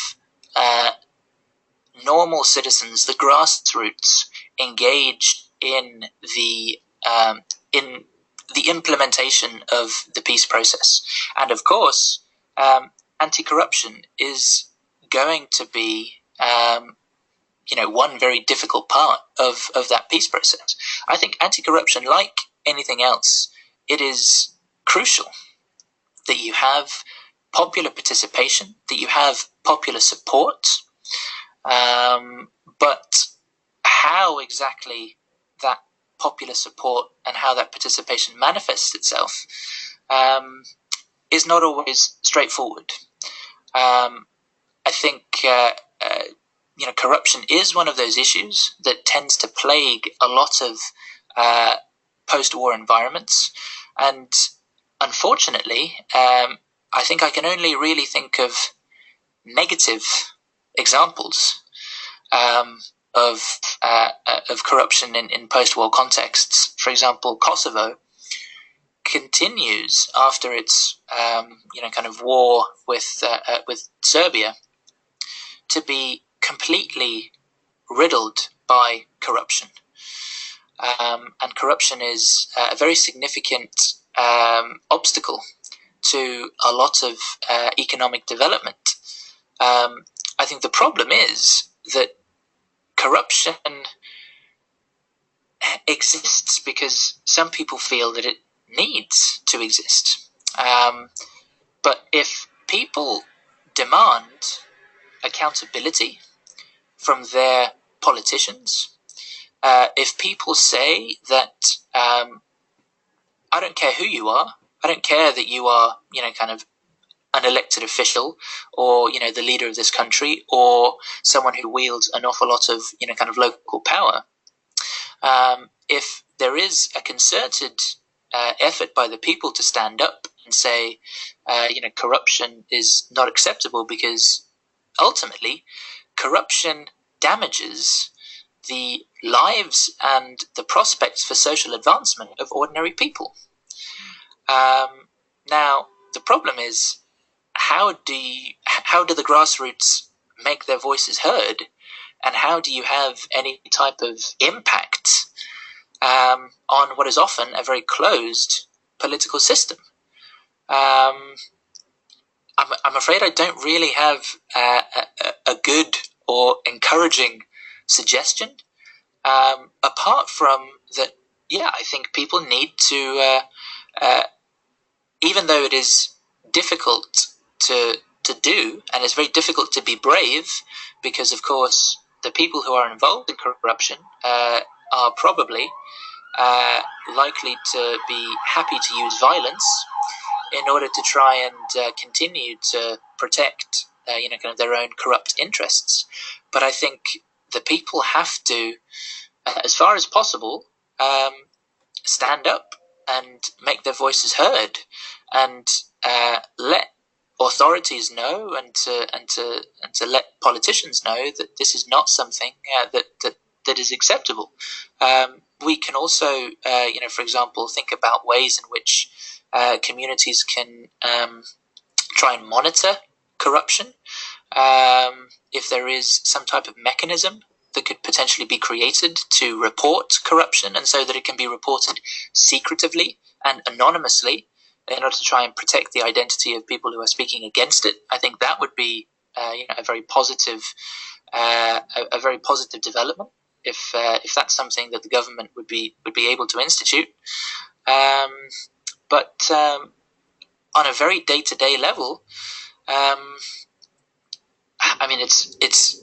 normal citizens, the grassroots, engaged in the implementation of the peace process. And of course, anti-corruption is going to be one very difficult part of that peace process. I think anti-corruption, like anything else, it is crucial that you have popular participation, that you have popular support, but how exactly that popular support and how that participation manifests itself is not always straightforward. I think corruption is one of those issues that tends to plague a lot of post-war environments, and unfortunately, I think I can only really think of negative examples of corruption in post-war contexts. For example, Kosovo continues after its kind of war with Serbia to be completely riddled by corruption. And corruption is a very significant obstacle to a lot of economic development. I think the problem is that corruption exists because some people feel that it needs to exist. But if people demand accountability from their politicians, if people say that I don't care who you are, I don't care that you are, kind of an elected official or, the leader of this country or someone who wields an awful lot of, kind of local power. If there is a concerted effort by the people to stand up and say, corruption is not acceptable because ultimately corruption damages the lives and the prospects for social advancement of ordinary people. Now, the problem is, how do the grassroots make their voices heard, and how do you have any type of impact on what is often a very closed political system? I'm afraid I don't really have a good or encouraging suggestion, apart from that. Yeah, I think people need to, even though it is difficult to do, and it's very difficult to be brave, because of course the people who are involved in corruption are probably likely to be happy to use violence in order to try and continue to protect kind of their own corrupt interests. But I think the people have to, as far as possible, stand up and make their voices heard, and let authorities know, and to let politicians know that this is not something that is acceptable. We can also, for example, think about ways in which communities can try and monitor corruption. If there is some type of mechanism that could potentially be created to report corruption, and so that it can be reported secretively and anonymously in order to try and protect the identity of people who are speaking against it, I think that would be a very positive development. If that's something that the government would be able to institute. But on a very day-to-day level, I mean, it's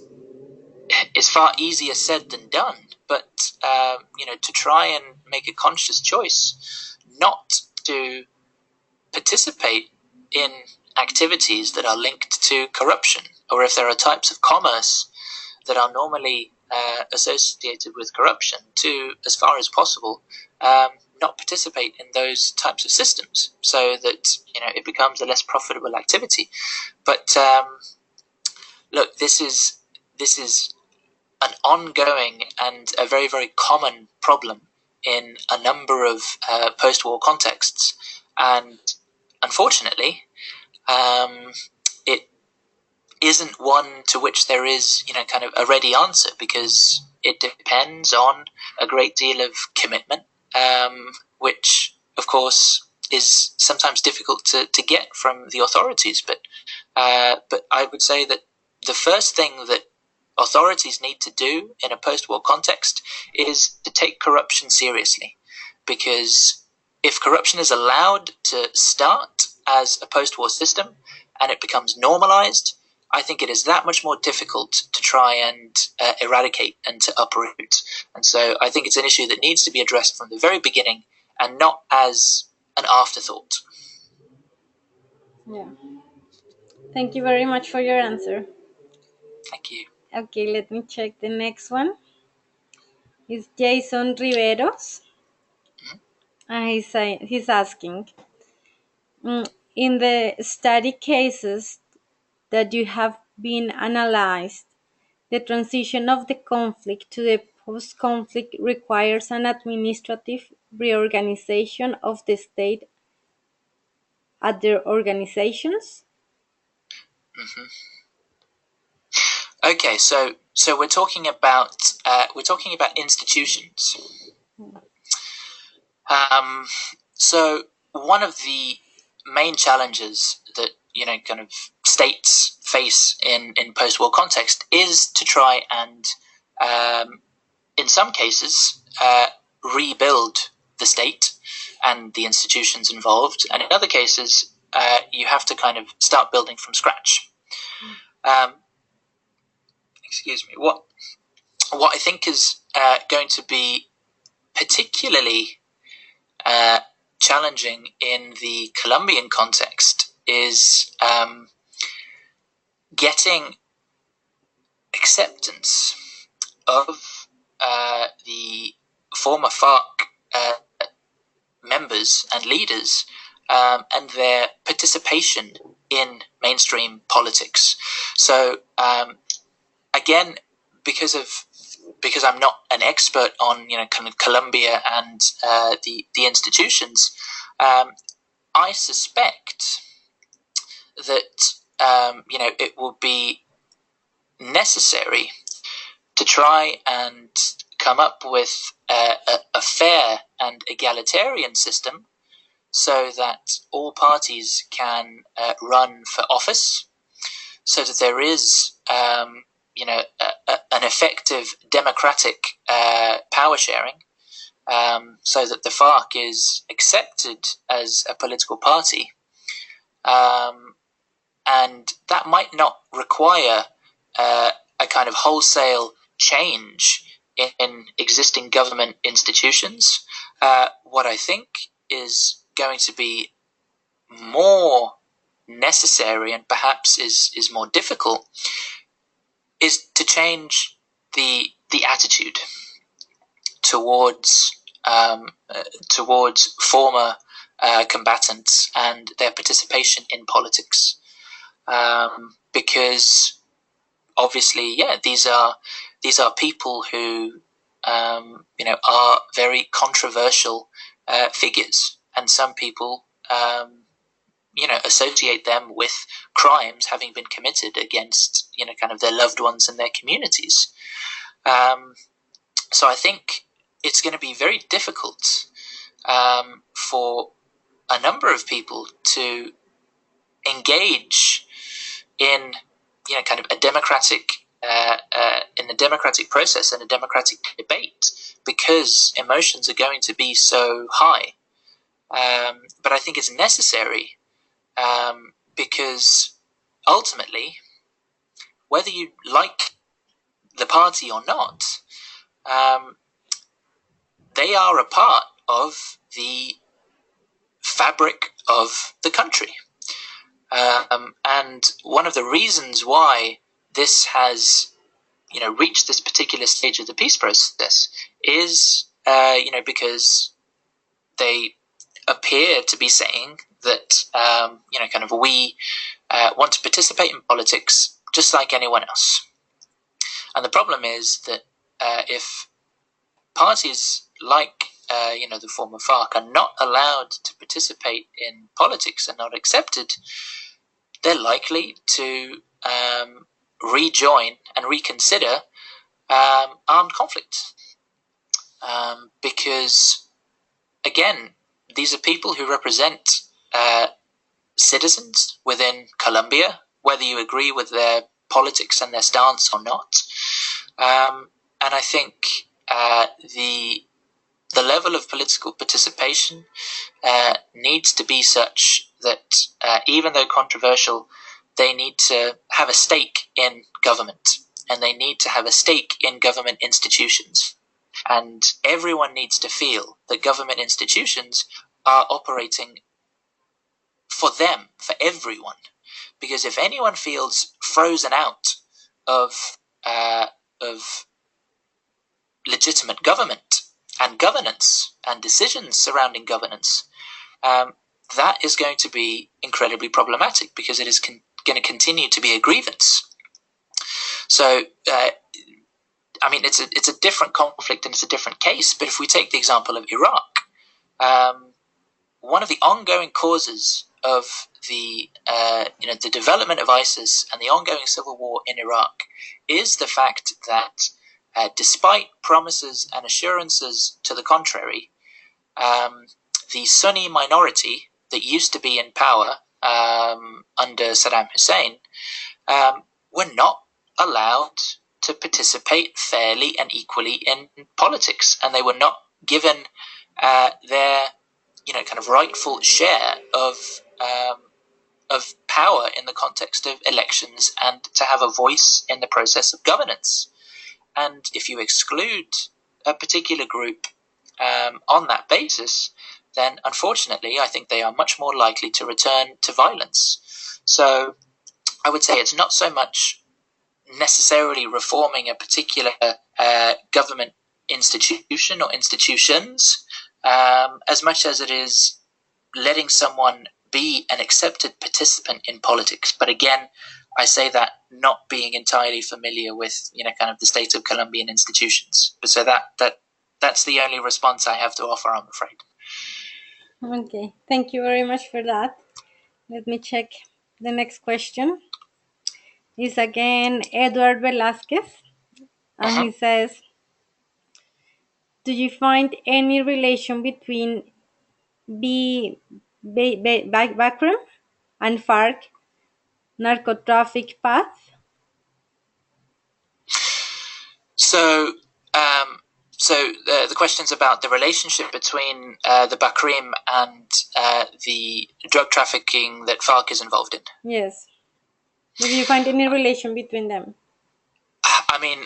far easier said than done. But to try and make a conscious choice not to participate in activities that are linked to corruption, or if there are types of commerce that are normally associated with corruption, to, as far as possible, not participate in those types of systems, so that it becomes a less profitable activity. But look, this is an ongoing and a very, very common problem in a number of post-war contexts, and unfortunately, it isn't one to which there is kind of a ready answer, because it depends on a great deal of commitment, which of course is sometimes difficult to get from the authorities. But I would say that the first thing that authorities need to do in a post-war context is to take corruption seriously, because if corruption is allowed to start as a post-war system and it becomes normalized, I think it is that much more difficult to try and eradicate and to uproot. And so I think it's an issue that needs to be addressed from the very beginning, and not as an afterthought. Yeah. Thank you very much for your answer. Thank you. Okay, let me check the next one. It's Jason Riveros. He's asking, in the study cases that you have been analyzed, The transition of the conflict to the post-conflict requires an administrative reorganization of the state at their organizations. Mm-hmm. Okay, so we're talking about institutions. So one of the main challenges that kind of states face in post-war context is to try and, in some cases, rebuild the state and the institutions involved, and in other cases, you have to kind of start building from scratch. Excuse me. What I think is going to be particularly challenging in the Colombian context is getting acceptance of the former FARC members and leaders and their participation in mainstream politics. So again, because I'm not an expert on kind of Colombia and the institutions, I suspect that it will be necessary to try and come up with a fair and egalitarian system so that all parties can run for office, so that there is an effective democratic power sharing, so that the FARC is accepted as a political party. And that might not require a kind of wholesale change in existing government institutions. What I think is going to be more necessary and perhaps is more difficult is to change the attitude towards former combatants and their participation in politics, because obviously, these are people who are very controversial figures, and some people associate them with crimes having been committed against kind of their loved ones and their communities. So I think it's going to be very difficult for a number of people to engage in kind of a democratic in the democratic process and a democratic debate, because emotions are going to be so high. But I think it's necessary because ultimately, whether you like the party or not, they are a part of the fabric of the country. And one of the reasons why this has, reached this particular stage of the peace process is, because they appear to be saying that, kind of we want to participate in politics just like anyone else. And the problem is that if parties like the former FARC are not allowed to participate in politics and not accepted, they're likely to rejoin and reconsider armed conflict. Because, again, these are people who represent citizens within Colombia, whether you agree with their politics and their stance or not. And I think the level of political participation needs to be such that even though controversial, they need to have a stake in government, and they need to have a stake in government institutions. And everyone needs to feel that government institutions are operating for them, for everyone. Because if anyone feels frozen out of legitimate government and governance and decisions surrounding governance, that is going to be incredibly problematic, because it is going to continue to be a grievance. So, I mean, it's a different conflict and it's a different case. But if we take the example of Iraq, one of the ongoing causes of the the development of ISIS and the ongoing civil war in Iraq is the fact that despite promises and assurances to the contrary, the Sunni minority that used to be in power under Saddam Hussein were not allowed to participate fairly and equally in politics, and they were not given their kind of rightful share of power in the context of elections and to have a voice in the process of governance. And if you exclude a particular group on that basis, then unfortunately I think they are much more likely to return to violence. So I would say it's not so much necessarily reforming a particular government institution or institutions as much as it is letting someone be an accepted participant in politics. But again, I say that not being entirely familiar with kind of the state of Colombian institutions. But so that's the only response I have to offer, I'm afraid. Okay, thank you very much for that. Let me check the next question. Is again Edward Velasquez, and he says, do you find any relation between Bakram and FARC narcotraffic path? So the question's about the relationship between the Bakrim and the drug trafficking that FARC is involved in. Yes. Do you find any relation between them? I mean,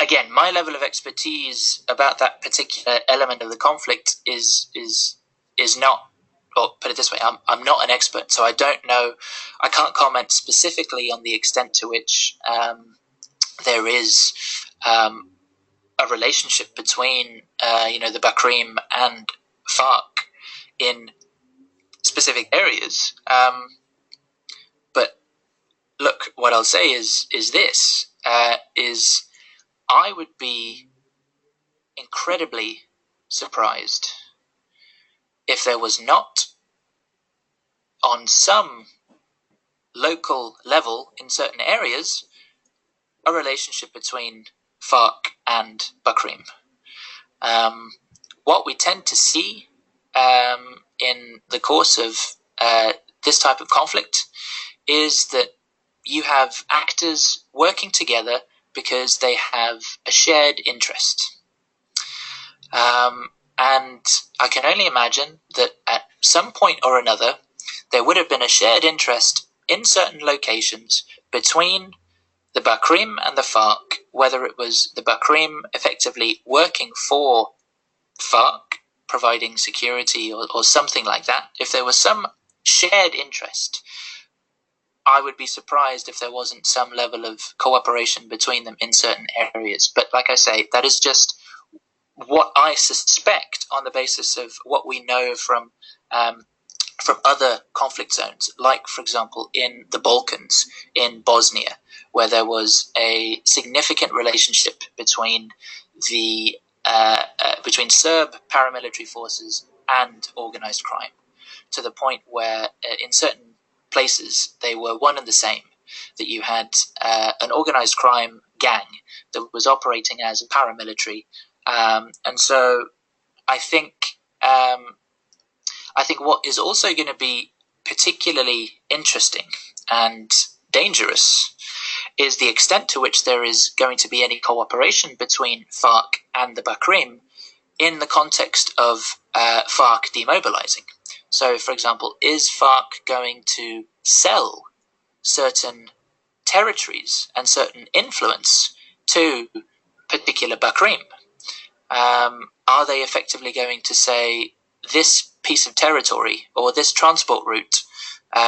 again, my level of expertise about that particular element of the conflict is not, or put it this way, I'm not an expert, so I don't know, I can't comment specifically on the extent to which there is a relationship between the Bakrim and FARC in specific areas. But look, what I'll say is this: I would be incredibly surprised if there was not, on some local level in certain areas, a relationship between FARC and Bakrim. What we tend to see in the course of this type of conflict is that you have actors working together because they have a shared interest. And I can only imagine that at some point or another, there would have been a shared interest in certain locations between the Bakrim and the FARC, whether it was the Bakrim effectively working for FARC, providing security or something like that. If there was some shared interest, I would be surprised if there wasn't some level of cooperation between them in certain areas. But like I say, that is just what I suspect on the basis of what we know from other conflict zones, like, for example, in the Balkans, in Bosnia, where there was a significant relationship between the between Serb paramilitary forces and organized crime, to the point where in certain places they were one and the same, that you had an organized crime gang that was operating as a paramilitary. And so I think what is also going to be particularly interesting and dangerous is the extent to which there is going to be any cooperation between FARC and the Bakrim in the context of FARC demobilizing. So, for example, is FARC going to sell certain territories and certain influence to particular Bakrim? Are they effectively going to say, this piece of territory or this transport route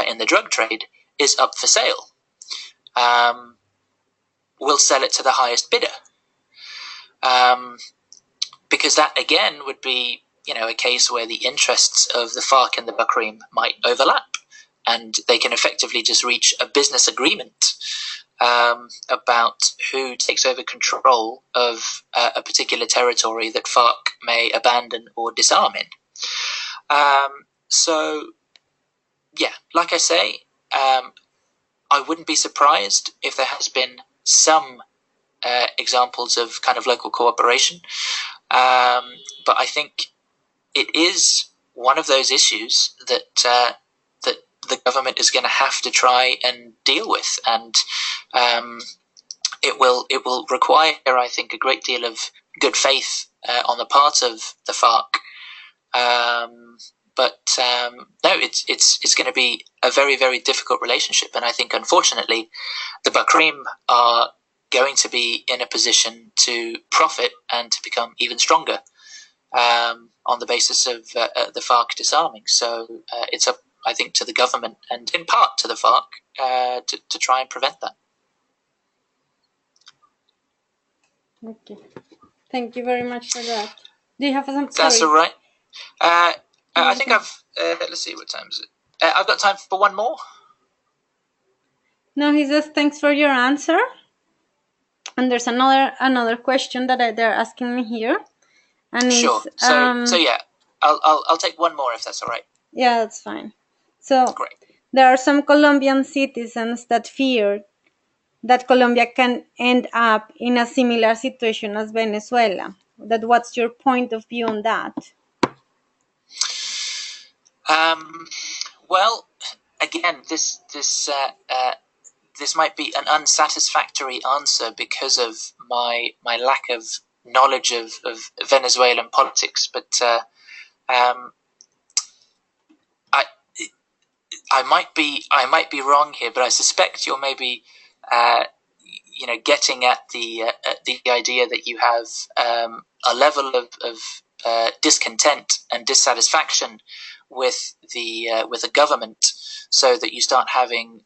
in the drug trade is up for sale? We'll sell it to the highest bidder. Because that, again, would be a case where the interests of the FARC and the Bakrim might overlap. and they can effectively just reach a business agreement about who takes over control of a particular territory that FARC may abandon or disarm in. So, yeah, like I say, I wouldn't be surprised if there has been some examples of kind of local cooperation, but I think it is one of those issues that that the government is going to have to try and deal with, and it will require, I think, a great deal of good faith on the part of the FARC. But no, it's going to be a very, very difficult relationship, and I think, unfortunately, the Bakrim are going to be in a position to profit and to become even stronger on the basis of the FARC disarming. So it's up, I think, to the government and in part to the FARC to try and prevent that. Okay, thank you very much for that. Do you have some? That's all right. I think I've. Let's see, what time is it? I've got time for one more. No, he says thanks for your answer. And there's another question that they're asking me here, and sure. So yeah, I'll take one more if that's all right. Yeah, that's fine. So great. There are some Colombian citizens that fear that Colombia can end up in a similar situation as Venezuela. What's your point of view on that? Well, again, this might be an unsatisfactory answer because of my lack of knowledge of Venezuelan politics, but I might be wrong here, but I suspect you're maybe getting at the idea that you have a level of discontent and dissatisfaction with the government, so that you start having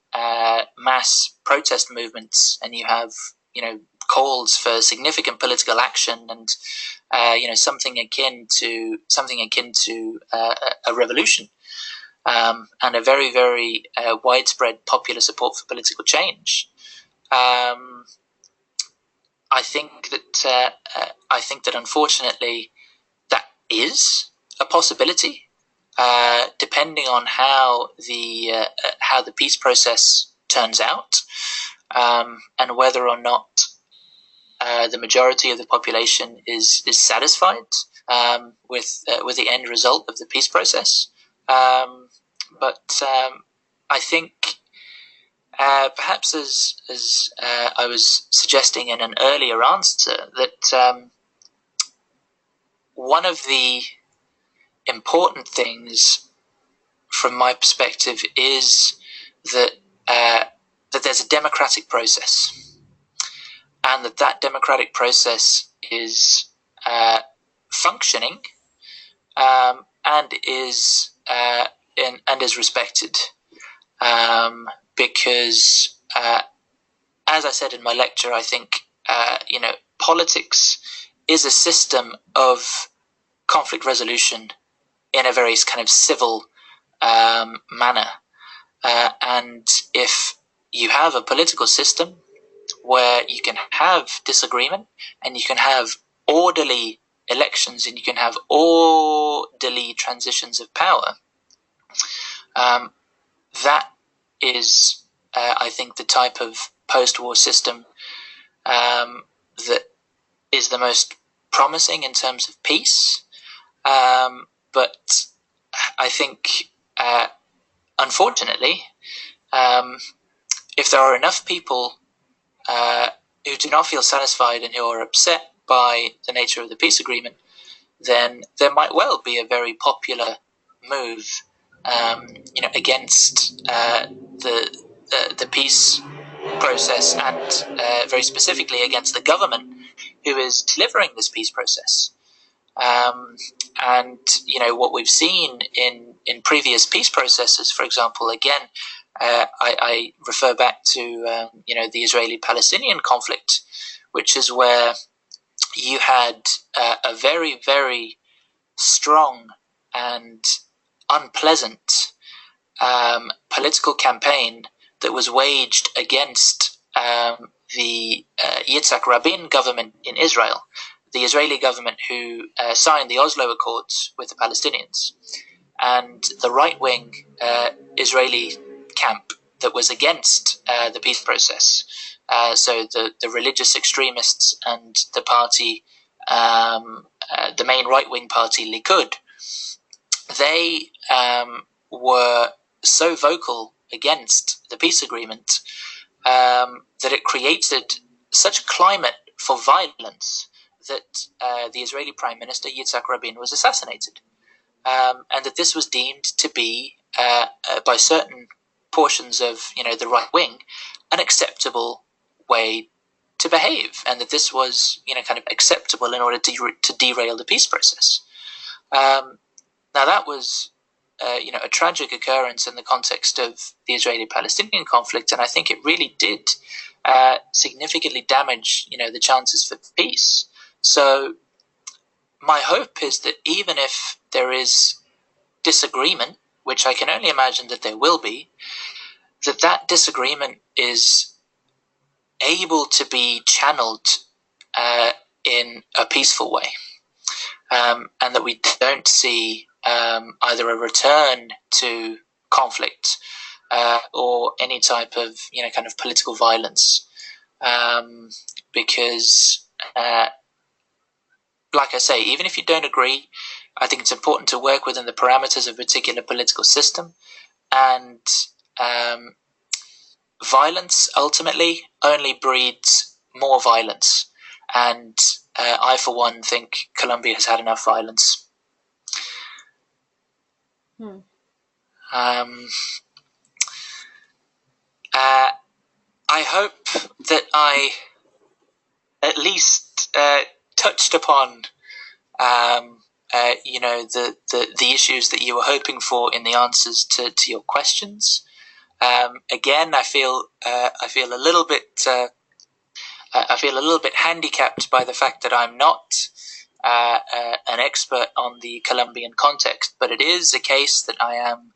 mass protest movements, and you have calls for significant political action, and something akin to a revolution, and a very, very widespread popular support for political change. I think that unfortunately that is a possibility, depending on how the peace process turns out, and whether or not the majority of the population is satisfied with the end result of the peace process. But I think perhaps as I was suggesting in an earlier answer, that one of the important things from my perspective is that there's a democratic process, and that democratic process is functioning and is respected, because as I said in my lecture, I think politics is a system of conflict resolution in a very kind of civil manner, and if you have a political system where you can have disagreement, and you can have orderly elections, and you can have orderly transitions of power, that is, I think, the type of post-war system that is the most promising in terms of peace. But I think, unfortunately, if there are enough people who do not feel satisfied and who are upset by the nature of the peace agreement, then there might well be a very popular move, against the peace process, and very specifically against the government who is delivering this peace process. And what we've seen in previous peace processes, for example, again, I refer back to the Israeli-Palestinian conflict, which is where you had a very, very strong and unpleasant political campaign that was waged against the Yitzhak Rabin government in Israel, the Israeli government who signed the Oslo Accords with the Palestinians, and the right-wing Israeli camp that was against the peace process. So the religious extremists and the party, the main right-wing party, Likud, they were so vocal against the peace agreement that it created such a climate for violence that the Israeli Prime Minister Yitzhak Rabin was assassinated, and that this was deemed to be, by certain portions of the right wing, an acceptable way to behave, and that this was kind of acceptable in order to derail the peace process. Now that was a tragic occurrence in the context of the Israeli-Palestinian conflict, and I think it really did significantly damage the chances for peace. So my hope is that even if there is disagreement, which I can only imagine that there will be, that disagreement is able to be channeled in a peaceful way, and that we don't see either a return to conflict or any type of kind of political violence, because like I say, even if you don't agree, I think it's important to work within the parameters of a particular political system, and violence ultimately only breeds more violence, and I for one think Colombia has had enough violence. I hope that I at least touched upon the issues that you were hoping for in the answers to your questions. Again, I feel a little bit handicapped by the fact that I'm not an expert on the Colombian context, but it is a case that I am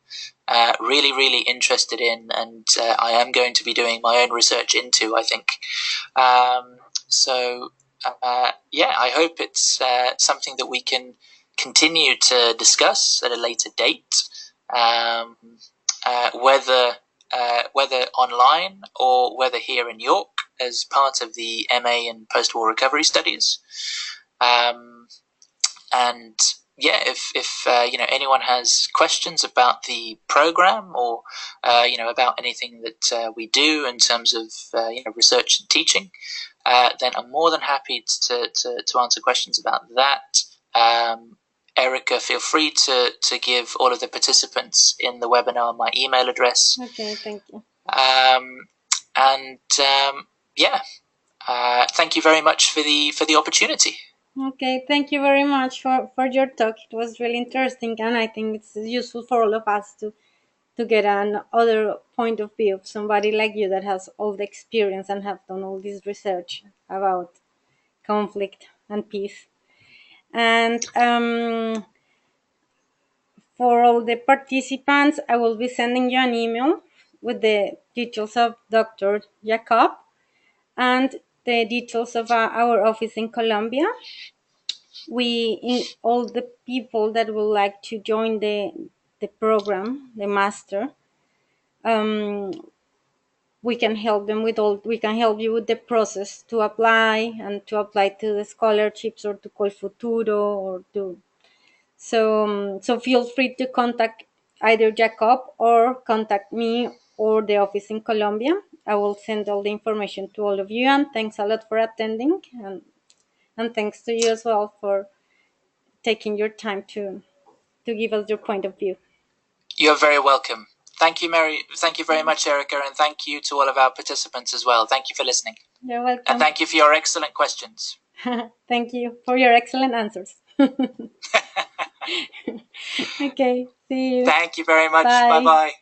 really, really interested in, and I am going to be doing my own research into, I think. I hope it's something that we can continue to discuss at a later date, whether online or whether here in York as part of the MA in Post-War Recovery Studies. If anyone has questions about the program or about anything that we do in terms of research and teaching, then I'm more than happy to answer questions about that. Erica, feel free to give all of the participants in the webinar my email address. Okay, thank you. Thank you very much for the opportunity. Okay, thank you very much for your talk. It was really interesting, and I think it's useful for all of us to get another point of view of somebody like you that has all the experience and have done all this research about conflict and peace. And for all the participants, I will be sending you an email with the details of Dr. Jacob and the details of our office in Colombia. All the people that would like to join the program, the master, we can help them we can help you with the process to apply to the scholarships or to Col Futuro or to. So feel free to contact either Jacob or contact me or the office in Colombia. I will send all the information to all of you, and thanks a lot for attending, and thanks to you as well for taking your time to give us your point of view. You're very welcome. Thank you, Mary. Thank you very much, Erica, and thank you to all of our participants as well. Thank you for listening. You're welcome. And thank you for your excellent questions. Thank you for your excellent answers. Okay, see you. Thank you very much. Bye. Bye-bye.